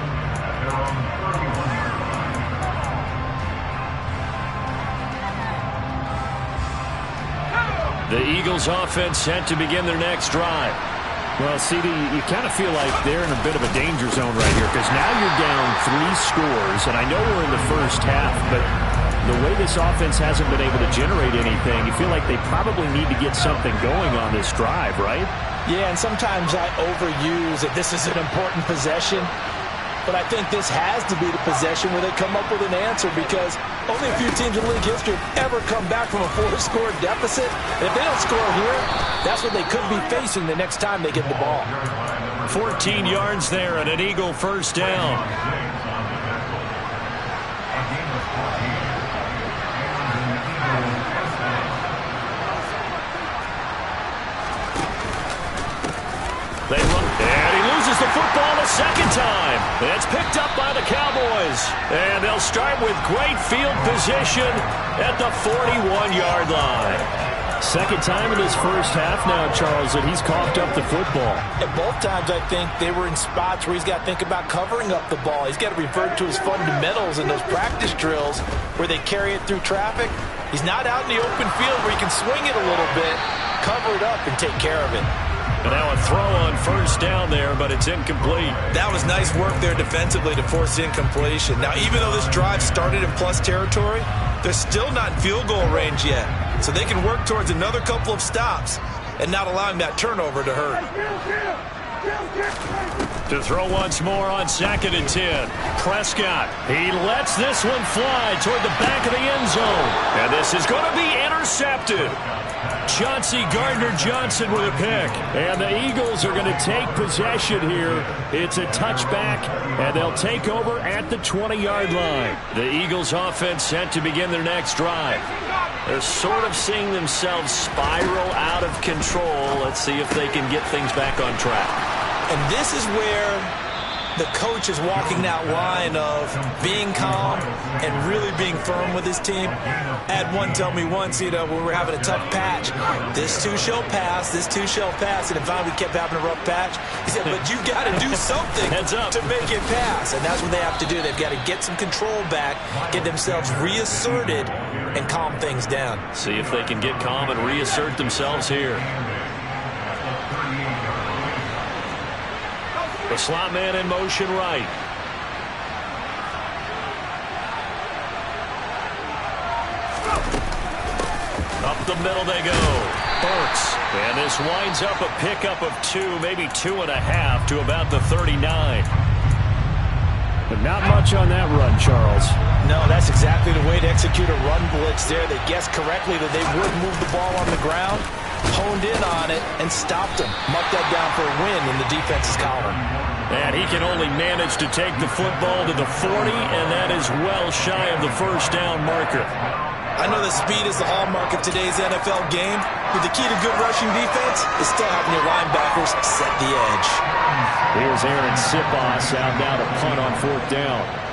The Eagles offense set to begin their next drive. Well, CD, you kind of feel like they're in a bit of a danger zone right here because now you're down 3 scores, and I know we're in the first half, but the way this offense hasn't been able to generate anything, you feel like they probably need to get something going on this drive, right? Yeah, and sometimes I overuse that this is an important possession. But I think this has to be the possession where they come up with an answer, because only a few teams in league history have ever come back from a 4-score deficit. And if they don't score here, that's what they could be facing the next time they get the ball. 14 yards there and an Eagle first down. They run, and he loses the football the second time. It's picked up by the Cowboys. And they'll start with great field position at the 41-yard line. Second time in this first half now, Charles, that he's coughed up the football. And both times, I think, they were in spots where he's got to think about covering up the ball. He's got to revert to his fundamentals in those practice drills where they carry it through traffic. He's not out in the open field where he can swing it a little bit, cover it up, and take care of it. And now a throw on first down there, but it's incomplete. That was nice work there defensively to force incompletion. Now, even though this drive started in plus territory, they're still not in field goal range yet. So they can work towards another couple of stops and not allowing that turnover to hurt. To throw once more on 2nd and 10. Prescott, he lets this one fly toward the back of the end zone. And this is going to be intercepted. Chauncey Gardner-Johnson with a pick. And the Eagles are going to take possession here. It's a touchback, and they'll take over at the 20-yard line. The Eagles offense set to begin their next drive. They're sort of seeing themselves spiral out of control. Let's see if they can get things back on track. And this is where the coach is walking that line of being calm and really being firm with his team. I had one tell me once, when we're having a tough patch, this too shall pass, this too shall pass. And if we kept having a rough patch, he said, but you got to do something to make it pass. And that's what they have to do. They've got to get some control back, get themselves reasserted, and calm things down. See if they can get calm and reassert themselves here. The slot man in motion right. Up the middle they go. Burks. And this winds up a pickup of 2, maybe 2.5 to about the 39. But not much on that run, Charles. No, that's exactly the way to execute a run blitz there. They guessed correctly that they would move the ball on the ground, honed in on it, and stopped them. Marked that down for a win in the defense's column. And he can only manage to take the football to the 40, and that is well shy of the first down marker. I know that speed is the hallmark of today's NFL game, but the key to good rushing defense is still having your linebackers set the edge. Here's Aaron Sipos out now to punt on 4th down.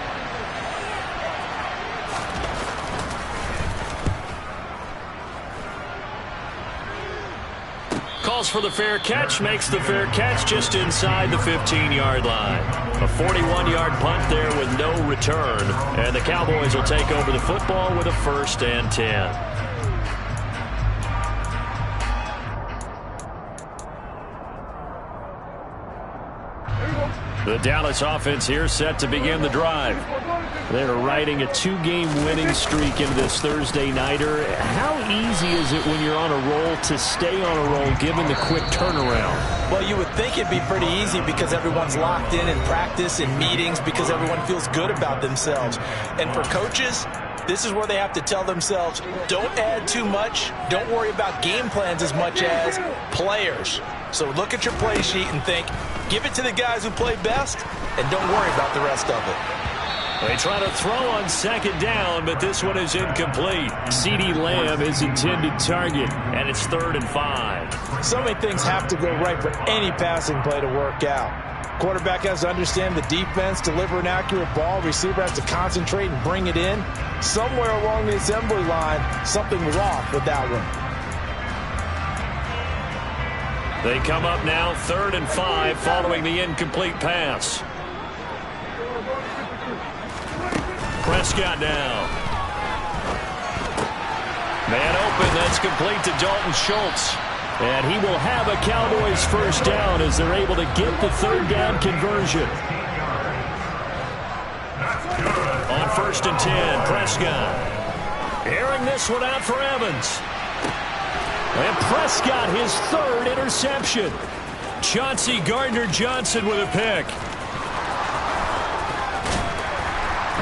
Calls for the fair catch, makes the fair catch just inside the 15-yard line. A 41-yard punt there with no return. And the Cowboys will take over the football with a 1st and 10. The Dallas offense here set to begin the drive. They're riding a 2-game winning streak into this Thursday nighter. How easy is it when you're on a roll to stay on a roll given the quick turnaround? Well, you would think it'd be pretty easy because everyone's locked in practice and meetings because everyone feels good about themselves. And for coaches, this is where they have to tell themselves, don't add too much. Don't worry about game plans as much as players. So look at your play sheet and think, give it to the guys who play best, and don't worry about the rest of it. They try to throw on 2nd down, but this one is incomplete. CeeDee Lamb is intended target, and it's 3rd and 5. So many things have to go right for any passing play to work out. Quarterback has to understand the defense, deliver an accurate ball. Receiver has to concentrate and bring it in. Somewhere along the assembly line, something was off with that one. They come up now 3rd and 5 following the incomplete pass. Prescott now. Man open, that's complete to Dalton Schultz. And he will have a Cowboys 1st down as they're able to get the 3rd down conversion. On 1st and 10, Prescott. Airing this one out for Evans. And Prescott, his 3rd interception. Chauncey Gardner-Johnson with a pick.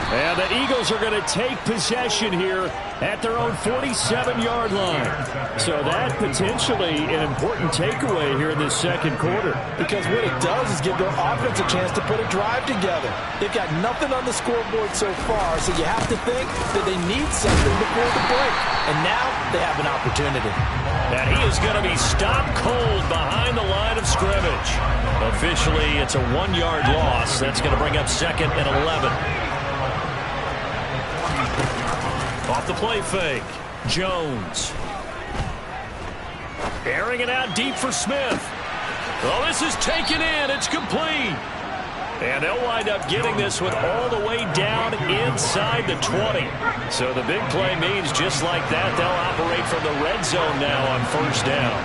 And the Eagles are going to take possession here at their own 47-yard line. So that potentially an important takeaway here in this second quarter. Because what it does is give their offense a chance to put a drive together. They've got nothing on the scoreboard so far, so you have to think that they need something before the break. And now they have an opportunity. And he is going to be stopped cold behind the line of scrimmage. Officially, it's a 1-yard loss. That's going to bring up 2nd and 11. Off the play fake, Jones. Airing it out deep for Smith. Oh, this is taken in. It's complete. And they'll wind up getting this one all the way down inside the 20. So the big play means just like that, they'll operate from the red zone now on 1st down.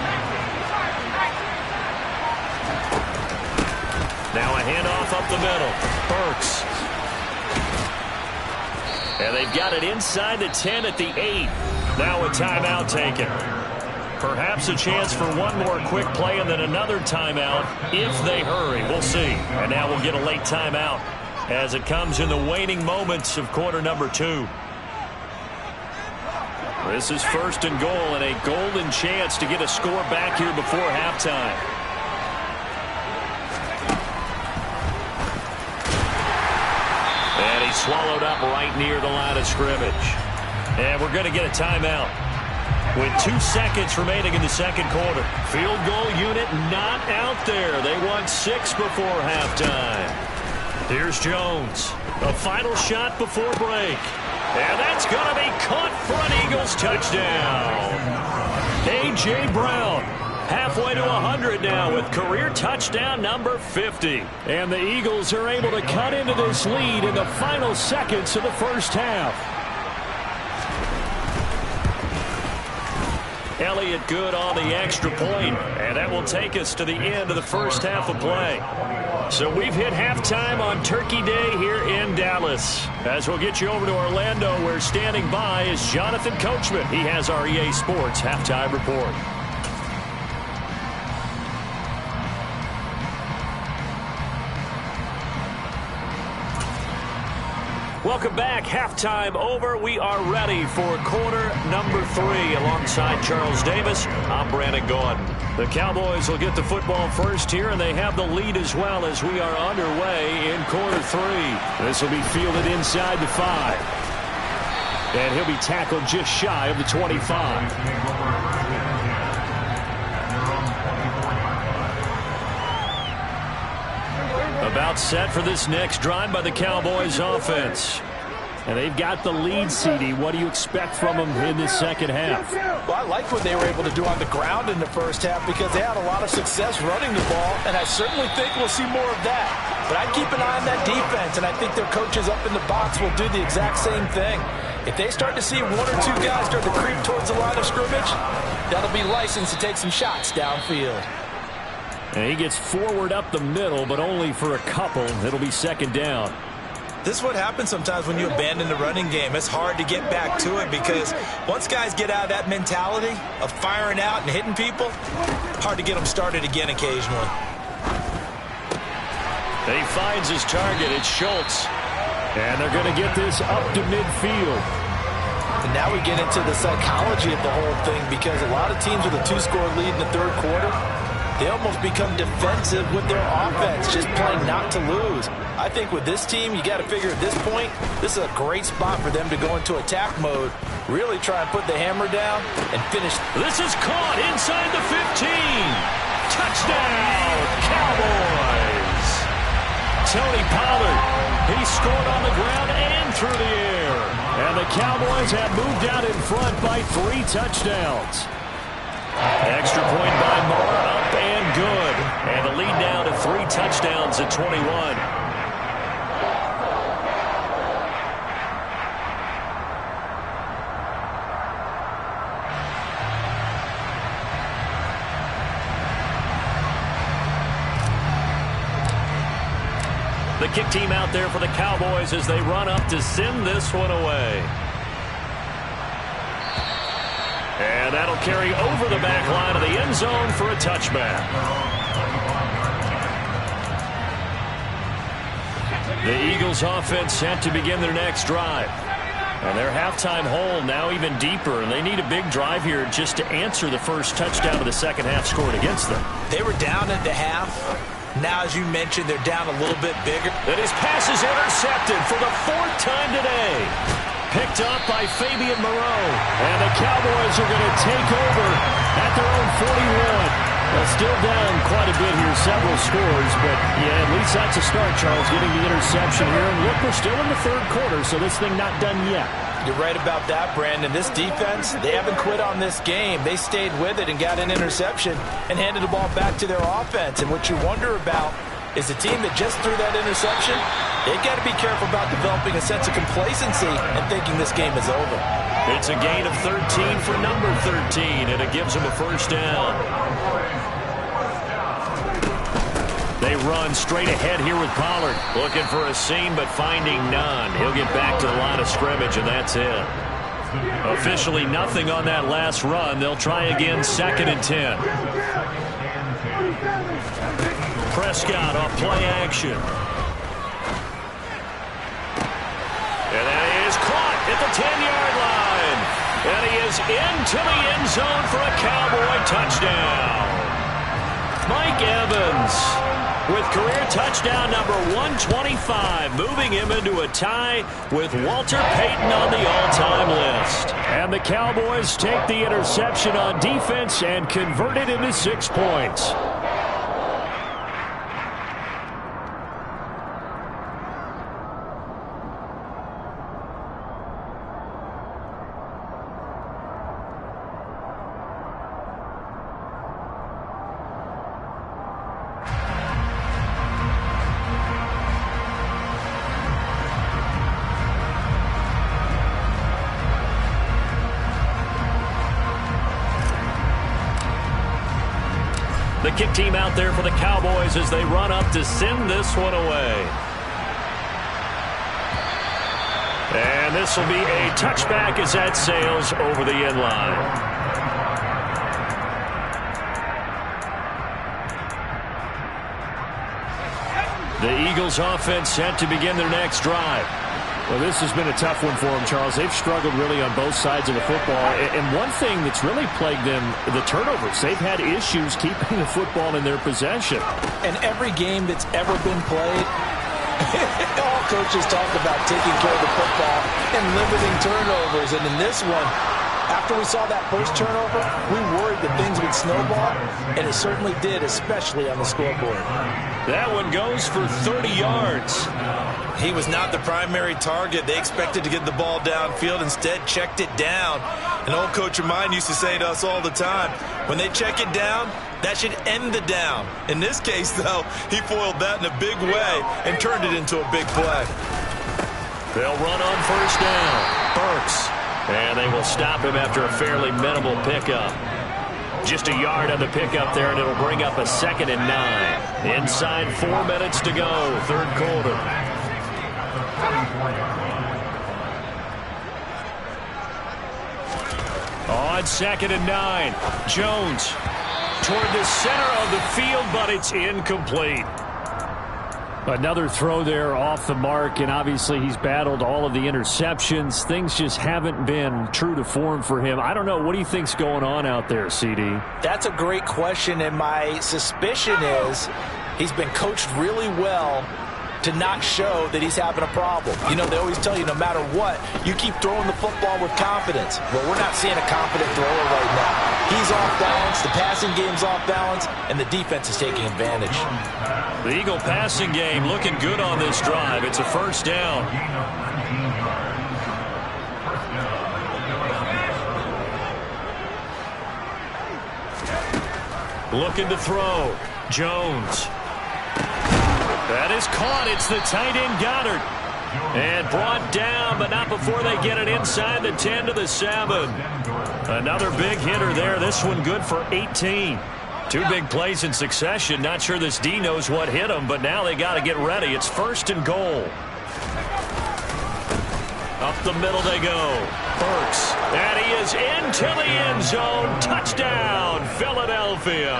Now a handoff up the middle. Burks. And they've got it inside the 10 at the 8. Now a timeout taken. Perhaps a chance for one more quick play and then another timeout if they hurry. We'll see. And now we'll get a late timeout as it comes in the waning moments of quarter number 2. This is 1st and goal and a golden chance to get a score back here before halftime. And he's swallowed up right near the line of scrimmage. And we're going to get a timeout with 2 seconds remaining in the second quarter. Field goal unit not out there. They won 6 before halftime. Here's Jones. A final shot before break. And that's going to be caught for an Eagles touchdown. A.J. Brown. Halfway to 100 now with career touchdown number 50. And the Eagles are able to cut into this lead in the final seconds of the first half. Elliott good on the extra point, and that will take us to the end of the first half of play. So we've hit halftime on Turkey Day here in Dallas. As we'll get you over to Orlando, where standing by is Jonathan Coachman. He has our EA Sports halftime report. Welcome back. Halftime over. We are ready for quarter number 3. Alongside Charles Davis, I'm Brandon Gaudin. The Cowboys will get the football first here, and they have the lead as well as we are underway in quarter 3. This will be fielded inside the 5. And he'll be tackled just shy of the 25. About set for this next drive by the Cowboys offense. And they've got the lead, CD. What do you expect from them in this second half? Well, I like what they were able to do on the ground in the first half because they had a lot of success running the ball, and I certainly think we'll see more of that. But I'd keep an eye on that defense, and I think their coaches up in the box will do the exact same thing. If they start to see 1 or 2 guys start to creep towards the line of scrimmage, that'll be licensed to take some shots downfield. And he gets forward up the middle, but only for a couple. It'll be second down. This is what happens sometimes when you abandon the running game. It's hard to get back to it because once guys get out of that mentality of firing out and hitting people, hard to get them started again occasionally. And he finds his target. It's Schultz. And they're going to get this up to midfield. And now we get into the psychology of the whole thing because a lot of teams with a 2-score lead in the third quarter, they almost become defensive with their offense, just playing not to lose. I think with this team, you got to figure at this point, this is a great spot for them to go into attack mode, really try and put the hammer down and finish. This is caught inside the 15. Touchdown, Cowboys. Tony Pollard, he scored on the ground and through the air. And the Cowboys have moved out in front by 3 touchdowns. Extra point by Mara, up and good. And the lead now to 3 touchdowns at 21. The kick team out there for the Cowboys as they run up to send this one away. And that'll carry over the back line of the end zone for a touchback. The Eagles offense set to begin their next drive. And their halftime hole now even deeper, and they need a big drive here just to answer the first touchdown of the second half scored against them. They were down at the half. Now, as you mentioned, they're down a little bit bigger. And his pass is intercepted for the 4th time today. Picked up by Fabian Moreau. And the Cowboys are going to take over at their own 41. Well, still down quite a bit here, several scores, but yeah, at least that's a start, Charles, getting the interception here. And look, we're still in the 3rd quarter, so this thing not done yet. You're right about that, Brandon. This defense, they haven't quit on this game. They stayed with it and got an interception and handed the ball back to their offense. And what you wonder about is the team that just threw that interception, they've got to be careful about developing a sense of complacency and thinking this game is over. It's a gain of 13 for number 13, and it gives them a first down. They run straight ahead here with Pollard. Looking for a seam, but finding none. He'll get back to the line of scrimmage, and that's it. Officially nothing on that last run. They'll try again, 2nd and 10. Prescott off play action. And that is caught at the 10-yard line. And he is into the end zone for a Cowboy touchdown. Mike Evans with career touchdown number 125, moving him into a tie with Walter Payton on the all-time list. And the Cowboys take the interception on defense and convert it into 6 points. The kick team out there for the Cowboys as they run up to send this one away. And this will be a touchback as that sails over the end line. The Eagles offense set to begin their next drive. Well, this has been a tough one for them, Charles. They've struggled really on both sides of the football. And one thing that's really plagued them, the turnovers. They've had issues keeping the football in their possession. And every game that's ever been played, all coaches talk about taking care of the football and limiting turnovers. And in this one, after we saw that first turnover, we worried that things would snowball, and it certainly did, especially on the scoreboard. That one goes for 30 yards. He was not the primary target. They expected to get the ball downfield. Instead, checked it down. An old coach of mine used to say to us all the time, when they check it down, that should end the down. In this case, though, he foiled that in a big way and turned it into a big play. They'll run on first down. Burks. And they will stop him after a fairly minimal pickup. Just a yard on the pickup there, and it'll bring up a 2nd and 9. Inside 4 minutes to go, 3rd quarter. On 2nd and 9, Jones toward the center of the field, but it's incomplete. Another throw there off the mark, and obviously he's battled all of the interceptions. Things just haven't been true to form for him. I don't know. What do you think's going on out there, CD? That's a great question, and my suspicion is he's been coached really well to not show that he's having a problem. You know, they always tell you no matter what, you keep throwing the football with confidence. Well, we're not seeing a confident thrower right now. He's off balance, the passing game's off balance, and the defense is taking advantage. The Eagle passing game looking good on this drive. It's a first down. Looking to throw. Jones. That is caught. It's the tight end Goddard. And brought down, but not before they get it inside the 10 to the 7. Another big hitter there. This one good for 18. 2 big plays in succession. Not sure this D knows what hit him, but now they got to get ready. It's 1st and goal. Up the middle they go. Burks. And he is into the end zone. Touchdown, Philadelphia.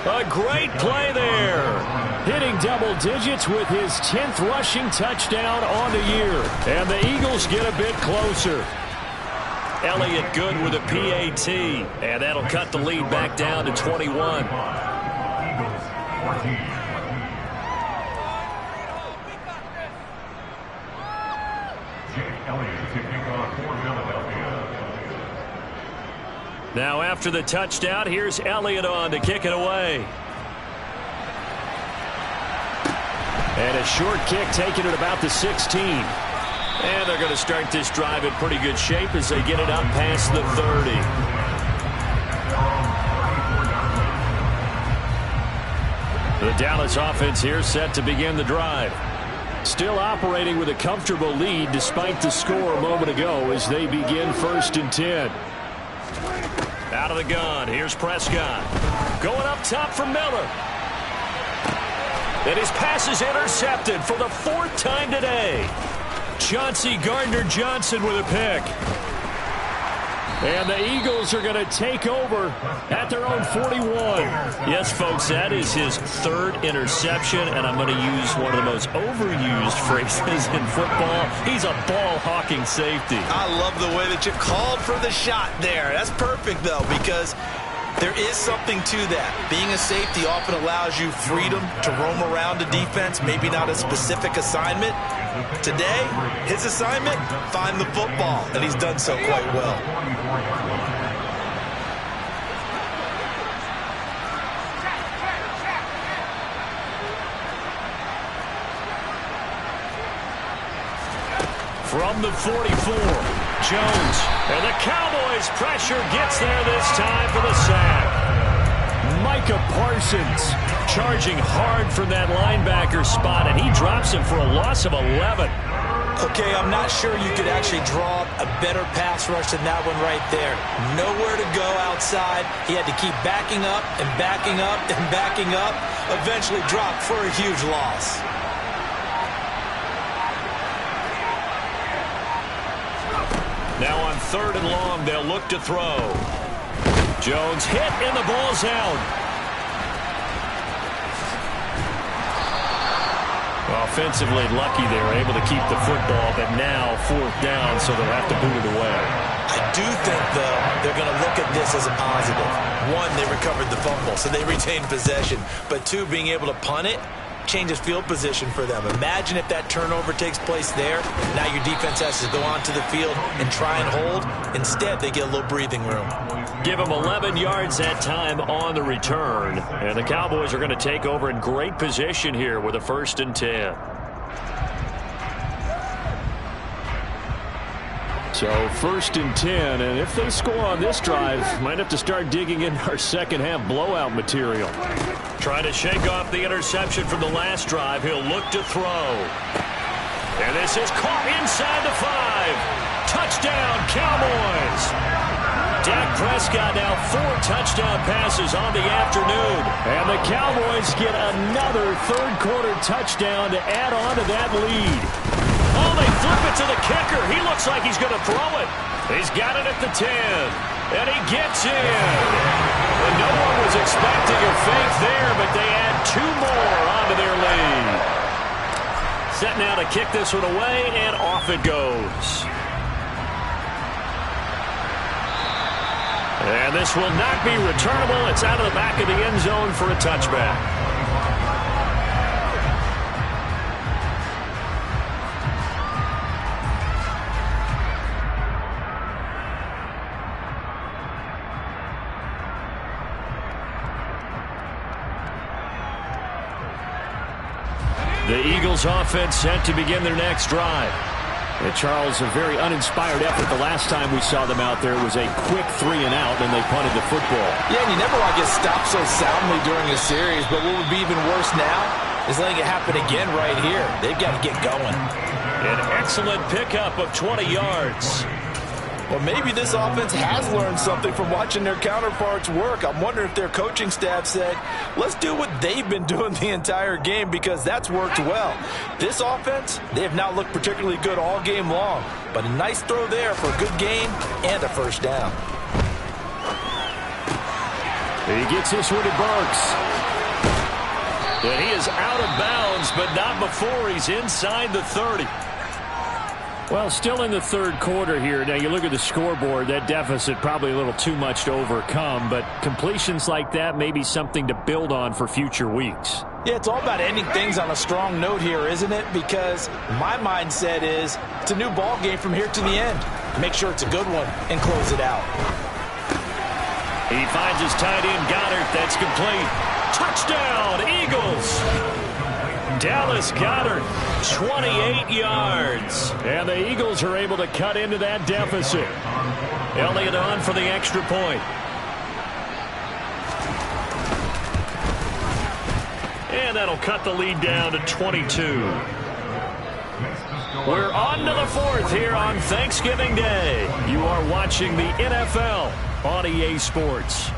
A great play there. Hitting double digits with his 10th rushing touchdown on the year. And the Eagles get a bit closer. Elliott good with a PAT. And that'll cut the lead back down to 21. Eagles 14. Jake Elliott to kick off for Philadelphia. Now after the touchdown, here's Elliott on to kick it away. And a short kick taken at about the 16. And they're going to start this drive in pretty good shape as they get it up past the 30. The Dallas offense here set to begin the drive. Still operating with a comfortable lead despite the score a moment ago as they begin 1st and 10. Out of the gun, here's Prescott. Going up top for Miller. And his pass is intercepted for the 4th time today. Chauncey Gardner-Johnson with a pick. And the Eagles are going to take over at their own 41. Yes, folks, that is his 3rd interception, and I'm going to use one of the most overused phrases in football. He's a ball-hawking safety. I love the way that you called for the shot there. That's perfect, though, because there is something to that. Being a safety often allows you freedom to roam around a defense, maybe not a specific assignment. Today, his assignment, find the football, and he's done so quite well. From the 44, Jones, and the Cowboys pressure gets there this time for the sack. Micah Parsons charging hard from that linebacker spot, and he drops him for a loss of 11. Okay, I'm not sure you could actually draw a better pass rush than that one right there. Nowhere to go outside. He had to keep backing up and backing up and backing up. Eventually dropped for a huge loss. Now on 3rd and long, they'll look to throw. Jones hit and the ball's out. Offensively lucky they were able to keep the football, but now 4th down, so they'll have to boot it away. I do think, though, they're going to look at this as a positive. 1, they recovered the fumble, so they retained possession. But 2, being able to punt it changes field position for them. Imagine if that turnover takes place there. Now your defense has to go onto the field and try and hold. Instead, they get a little breathing room. Give them 11 yards that time on the return. And the Cowboys are going to take over in great position here with a 1st and 10. So 1st and 10, and if they score on this drive, might have to start digging in our second-half blowout material. Trying to shake off the interception from the last drive. He'll look to throw. And this is caught inside the 5. Touchdown, Cowboys. Dak Prescott now 4 touchdown passes on the afternoon. And the Cowboys get another 3rd-quarter touchdown to add on to that lead. Oh, they flip it to the kicker. He looks like he's going to throw it. He's got it at the 10. And he gets in. And no one was expecting a fake there, but they add 2 more onto their lead. Set now to kick this one away, and off it goes. And this will not be returnable. It's out of the back of the end zone for a touchback. The Eagles offense set to begin their next drive. And Charles, a very uninspired effort. The last time we saw them out there was a quick 3 and out, and they punted the football. Yeah, and you never want to get stopped so soundly during a series, but what would be even worse now is letting it happen again right here. They've got to get going. An excellent pickup of 20 yards. Well, maybe this offense has learned something from watching their counterparts work. I'm wondering if their coaching staff said, let's do what they've been doing the entire game, because that's worked well. This offense, they have not looked particularly good all game long, but a nice throw there for a good gain and a 1st down. He gets this one to Burks. And he is out of bounds, but not before he's inside the 30. Well, still in the third quarter here. Now, you look at the scoreboard, that deficit probably a little too much to overcome, but completions like that may be something to build on for future weeks. Yeah, it's all about ending things on a strong note here, isn't it? Because my mindset is it's a new ball game from here to the end. Make sure it's a good one and close it out. He finds his tight end, Goddard. That's complete. Touchdown, Eagles! Dallas Goedert, 28 yards. And the Eagles are able to cut into that deficit. Elliott on for the extra point. And that'll cut the lead down to 22. We're on to the fourth here on Thanksgiving Day. You are watching the NFL on EA Sports.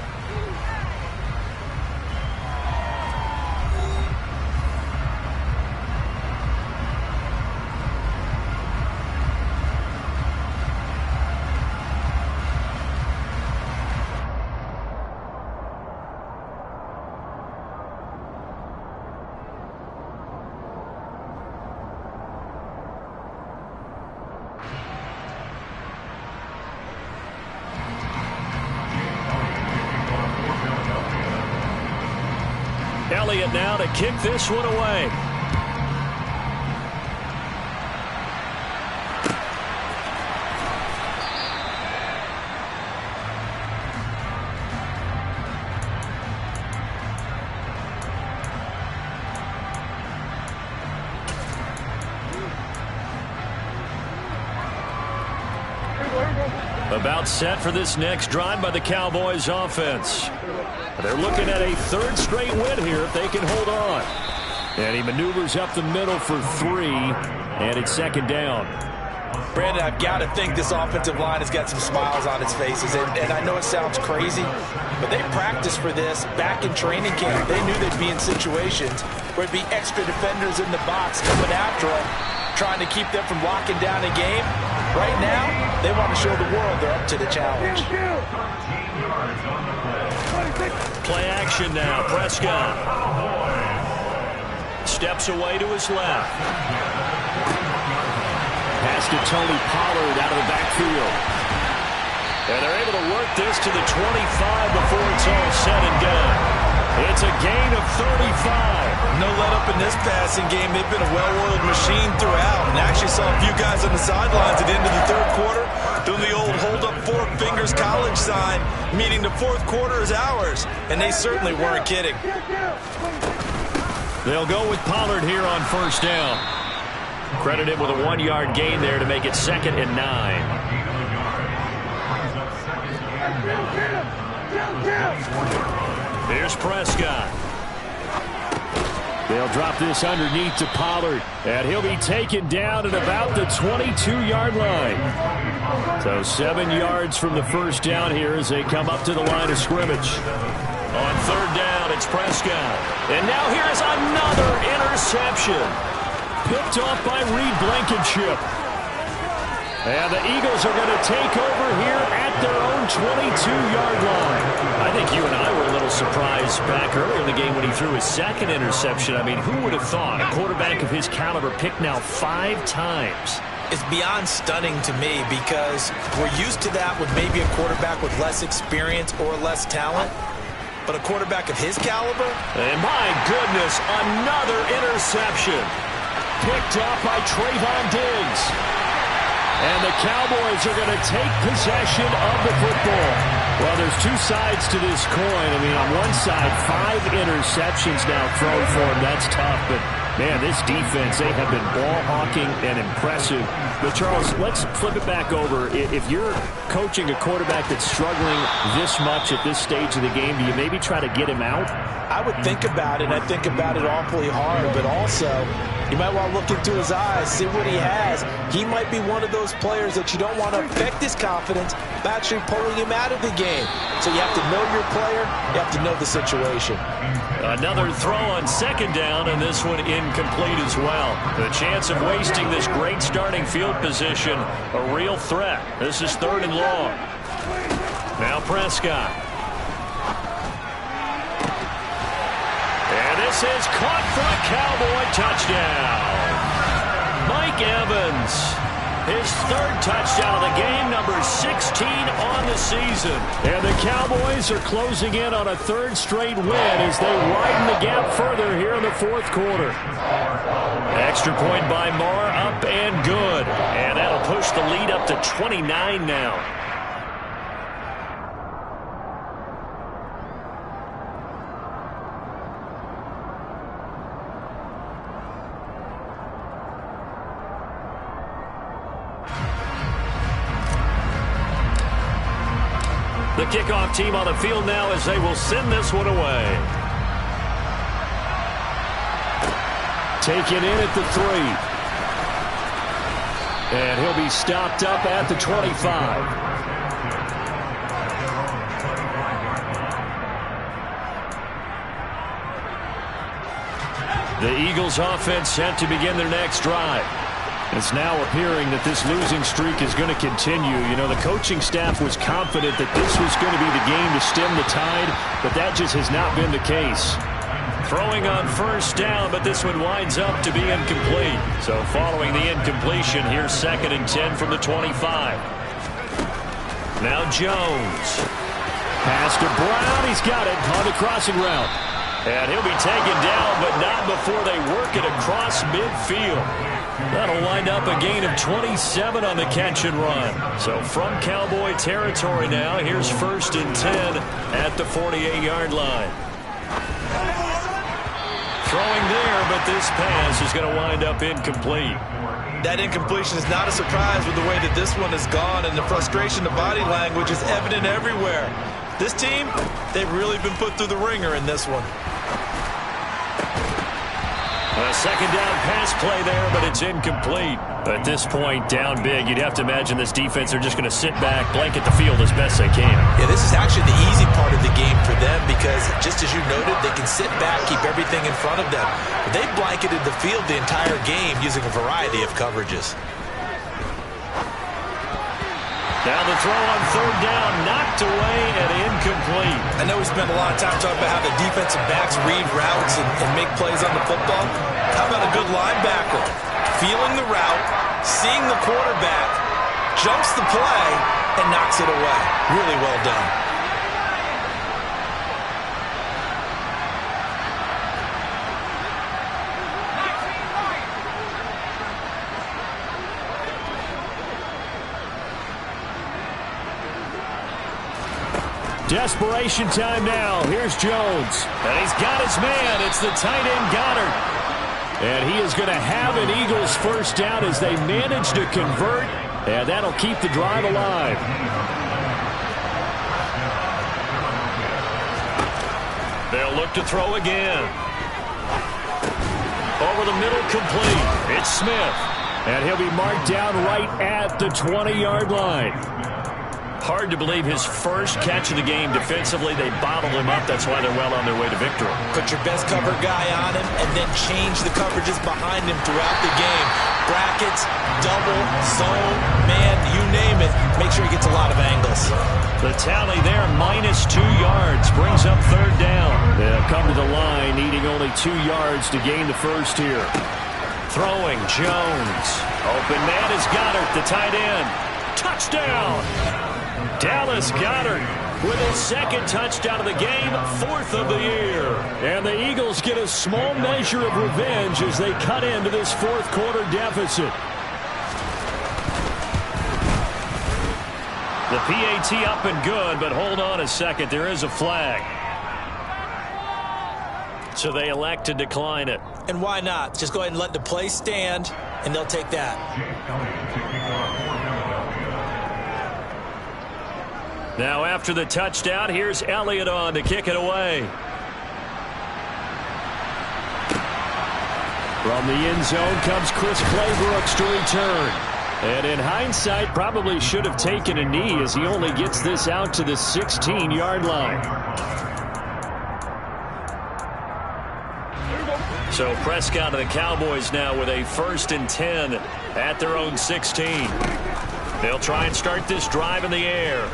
Elliott now to kick this one away. About set for this next drive by the Cowboys offense. They're looking at a third straight win here if they can hold on. And he maneuvers up the middle for 3, and it's second down. Brandon, I've got to think this offensive line has got some smiles on its faces. And I know it sounds crazy, but they practiced for this back in training camp. They knew they'd be in situations where there'd be extra defenders in the box coming after them, trying to keep them from locking down a game. Right now, they want to show the world they're up to the challenge. Play action now. Prescott steps away to his left. Pass to Tony Pollard out of the backfield. And they're able to work this to the 25 before it's all said and done. It's a gain of 35. No let up in this passing game. They've been a well-oiled machine throughout. And actually saw a few guys on the sidelines at the end of the third quarter doing the old hold up 4 fingers college sign, meaning the fourth quarter is ours. And they certainly weren't kidding. They'll go with Pollard here on first down. Credited with a 1-yard gain there to make it 2nd and 9. Here's Prescott. They'll drop this underneath to Pollard, and he'll be taken down at about the 22-yard line. So 7 yards from the first down here as they come up to the line of scrimmage. On third down, it's Prescott. And now here is another interception. Picked off by Reed Blankenship. And the Eagles are going to take over here at their own 22-yard line. I think you and I were a little surprised back earlier in the game when he threw his second interception. I mean, who would have thought a quarterback of his caliber picked now 5 times? It's beyond stunning to me because we're used to that with maybe a quarterback with less experience or less talent. But a quarterback of his caliber? And my goodness, another interception. Picked off by Trayvon Diggs. And the Cowboys are going to take possession of the football. Well, there's 2 sides to this coin. I mean, on one side, 5 interceptions now thrown for him. That's tough, but man, this defense, they have been ball hawking and impressive. But Charles, let's flip it back over. If you're coaching a quarterback that's struggling this much at this stage of the game, do you maybe try to get him out? I would think about it. I think about it awfully hard, but also you might want to look into his eyes, see what he has. He might be one of those players that you don't want to affect his confidence by actually pulling him out of the game. So you have to know your player. You have to know the situation. Another throw on second down, and this one incomplete as well. The chance of wasting this great starting field position, a real threat. This is 3rd and long. Now Prescott. And this pass is caught for a Cowboy touchdown. Mike Evans, his third touchdown of the game, number 16 on the season. And the Cowboys are closing in on a third straight win as they widen the gap further here in the fourth quarter. Extra point by Marr, up and good. And that'll push the lead up to 29 now. The kickoff team on the field now as they will send this one away. Taken in at the 3. And he'll be stopped up at the 25. The Eagles offense set to begin their next drive. It's now appearing that this losing streak is going to continue. You know, the coaching staff was confident that this was going to be the game to stem the tide, but that just has not been the case. Throwing on first down, but this one winds up to be incomplete. So following the incompletion, here's 2nd and 10 from the 25. Now Jones. Pass to Brown. He's got it on the crossing route. And he'll be taken down, but not before they work it across midfield. That'll wind up a gain of 27 on the catch and run. So from Cowboy territory now, here's 1st and 10 at the 48-yard line. Throwing there, but this pass is going to wind up incomplete. That incompletion is not a surprise with the way that this one has gone, and the frustration, the body language is evident everywhere. This team, they've really been put through the ringer in this one. A second down pass play there, but it's incomplete. At this point, down big, you'd have to imagine this defense are just going to sit back, blanket the field as best they can. Yeah, this is actually the easy part of the game for them because, just as you noted, they can sit back, keep everything in front of them. But they've blanketed the field the entire game using a variety of coverages. Now the throw on third down, knocked away and incomplete. I know we spent a lot of time talking about how the defensive backs read routes and make plays on the football. How about a good linebacker? Feeling the route, seeing the quarterback, jumps the play, and knocks it away. Really well done. Desperation time now. Here's Jones. And he's got his man. It's the tight end Goddard. And he is going to have an Eagles first down as they manage to convert. And that'll keep the drive alive. They'll look to throw again. Over the middle, complete. It's Smith. And he'll be marked down right at the 20-yard line. Hard to believe his first catch of the game defensively. They bottled him up. That's why they're well on their way to victory. Put your best cover guy on him and then change the coverages behind him throughout the game. Brackets, double, zone, man, you name it. Make sure he gets a lot of angles. The tally there, -2 yards, brings up third down. They'll come to the line, needing only 2 yards to gain the first here. Throwing, Jones. Open man is Goddard, the tight end. Touchdown! Dallas Goedert with his second touchdown of the game, 4th of the year. And the Eagles get a small measure of revenge as they cut into this fourth quarter deficit. The PAT up and good, but hold on a second. There is a flag. So they elect to decline it. And why not? Just go ahead and let the play stand, and they'll take that. Now after the touchdown, here's Elliott on to kick it away. From the end zone comes Chris Claybrooks to return. And in hindsight, probably should have taken a knee as he only gets this out to the 16-yard line. So Prescott and the Cowboys now with a 1st and 10 at their own 16. They'll try and start this drive in the air.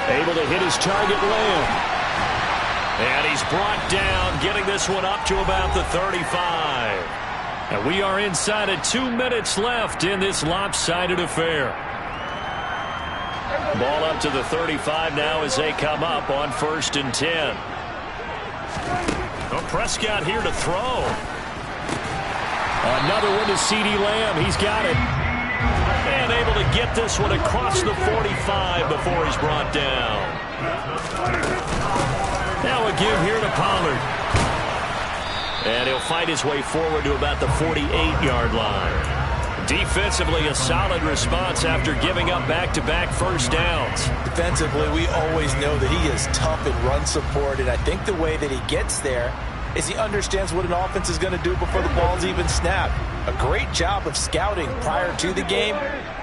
Able to hit his target, Lamb. And he's brought down, getting this one up to about the 35. And we are inside of 2 minutes left in this lopsided affair. Ball up to the 35 now as they come up on 1st and 10. Oh, Prescott here to throw. Another one to CeeDee Lamb. He's got it. And able to get this one across the 45 before he's brought down. Now a give here to Pollard. And he'll fight his way forward to about the 48-yard line. Defensively, a solid response after giving up back-to-back first downs. Defensively, we always know that he is tough in run support, and I think the way that he gets there is he understands what an offense is going to do before the ball's even snapped. A great job of scouting prior to the game,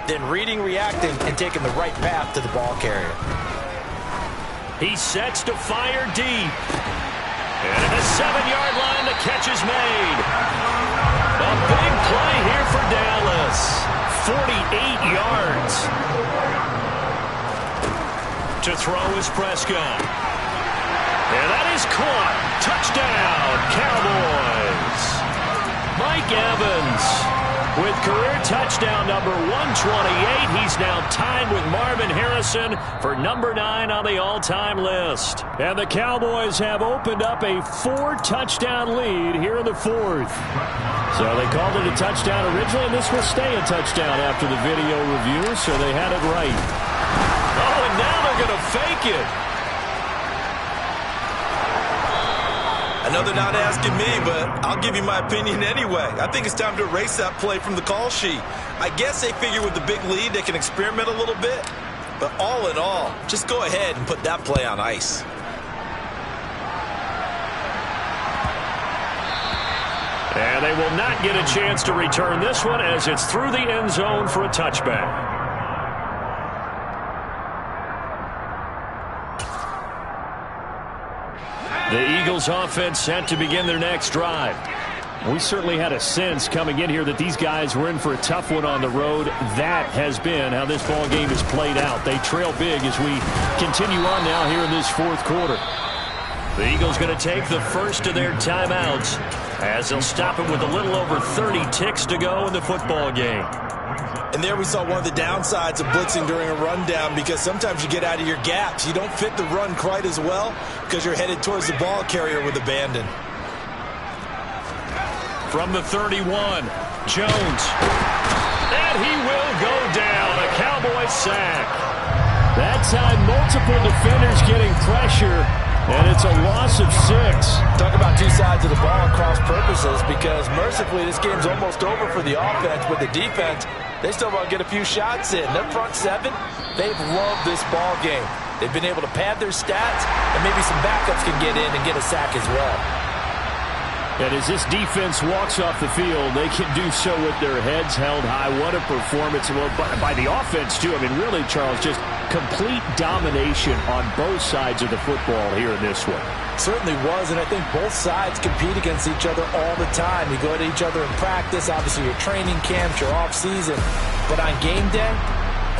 then reading, reacting, and taking the right path to the ball carrier. He sets to fire deep. And at the 7-yard line, the catch is made. A big play here for Dallas. 48 yards. To throw is Prescott. And that is caught. Touchdown, Cowboys. Mike Evans with career touchdown number 128. He's now tied with Marvin Harrison for number 9 on the all-time list. And the Cowboys have opened up a 4-touchdown lead here in the 4th. So they called it a touchdown originally, and this will stay a touchdown after the video review, so they had it right. Oh, and now they're going to fake it. I know they're not asking me, but I'll give you my opinion anyway. I think it's time to erase that play from the call sheet. I guess they figure with the big lead they can experiment a little bit. But all in all, just go ahead and put that play on ice. And they will not get a chance to return this one as it's through the end zone for a touchback. The Eagles offense set to begin their next drive. We certainly had a sense coming in here that these guys were in for a tough one on the road. That has been how this ball game is played out. They trail big as we continue on now here in this 4th quarter. The Eagles going to take the first of their timeouts as they'll stop it with a little over 30 ticks to go in the football game. And there we saw one of the downsides of blitzing during a rundown, because sometimes you get out of your gaps. You don't fit the run quite as well because you're headed towards the ball carrier with abandon. From the 31, Jones. And he will go down. A Cowboy sack. That time, multiple defenders getting pressure. And it's a loss of 6. Talk about two sides of the ball cross purposes, because mercifully this game's almost over for the offense. With the defense, they still want to get a few shots in. Their front 7, they've loved this ball game. They've been able to pad their stats, and maybe some backups can get in and get a sack as well. And as this defense walks off the field, they can do so with their heads held high. What a performance. Well, by the offense, too. I mean, really, Charles, just complete domination on both sides of the football here in this one. Certainly was, and I think both sides compete against each other all the time. You go at each other in practice, obviously your training camps, your off-season. But on game day,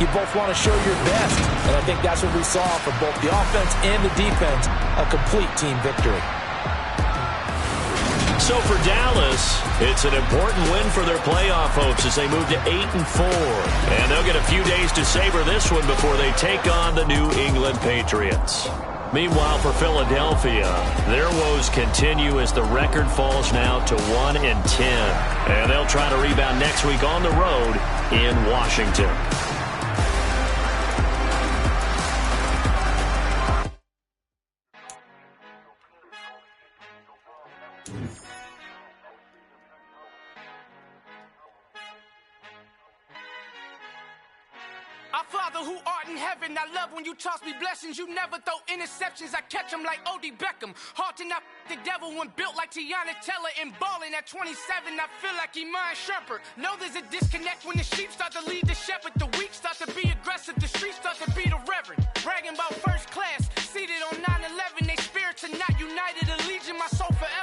you both want to show your best. And I think that's what we saw for both the offense and the defense, a complete team victory. So for Dallas, it's an important win for their playoff hopes as they move to 8-4. And they'll get a few days to savor this one before they take on the New England Patriots. Meanwhile, for Philadelphia, their woes continue as the record falls now to 1-10. And they'll try to rebound next week on the road in Washington. Our Father who art in heaven, I love when you toss me blessings. You never throw interceptions, I catch them like O.D. Beckham. Hard to knock the devil when built like Tiana Teller. And balling at 27, I feel like Iman Shumpert. Know there's a disconnect when the sheep start to lead the shepherd. The weak start to be aggressive, the streets start to be the reverend. Bragging about first class, seated on 9/11. They spirits are not united, a legion, my soul forever.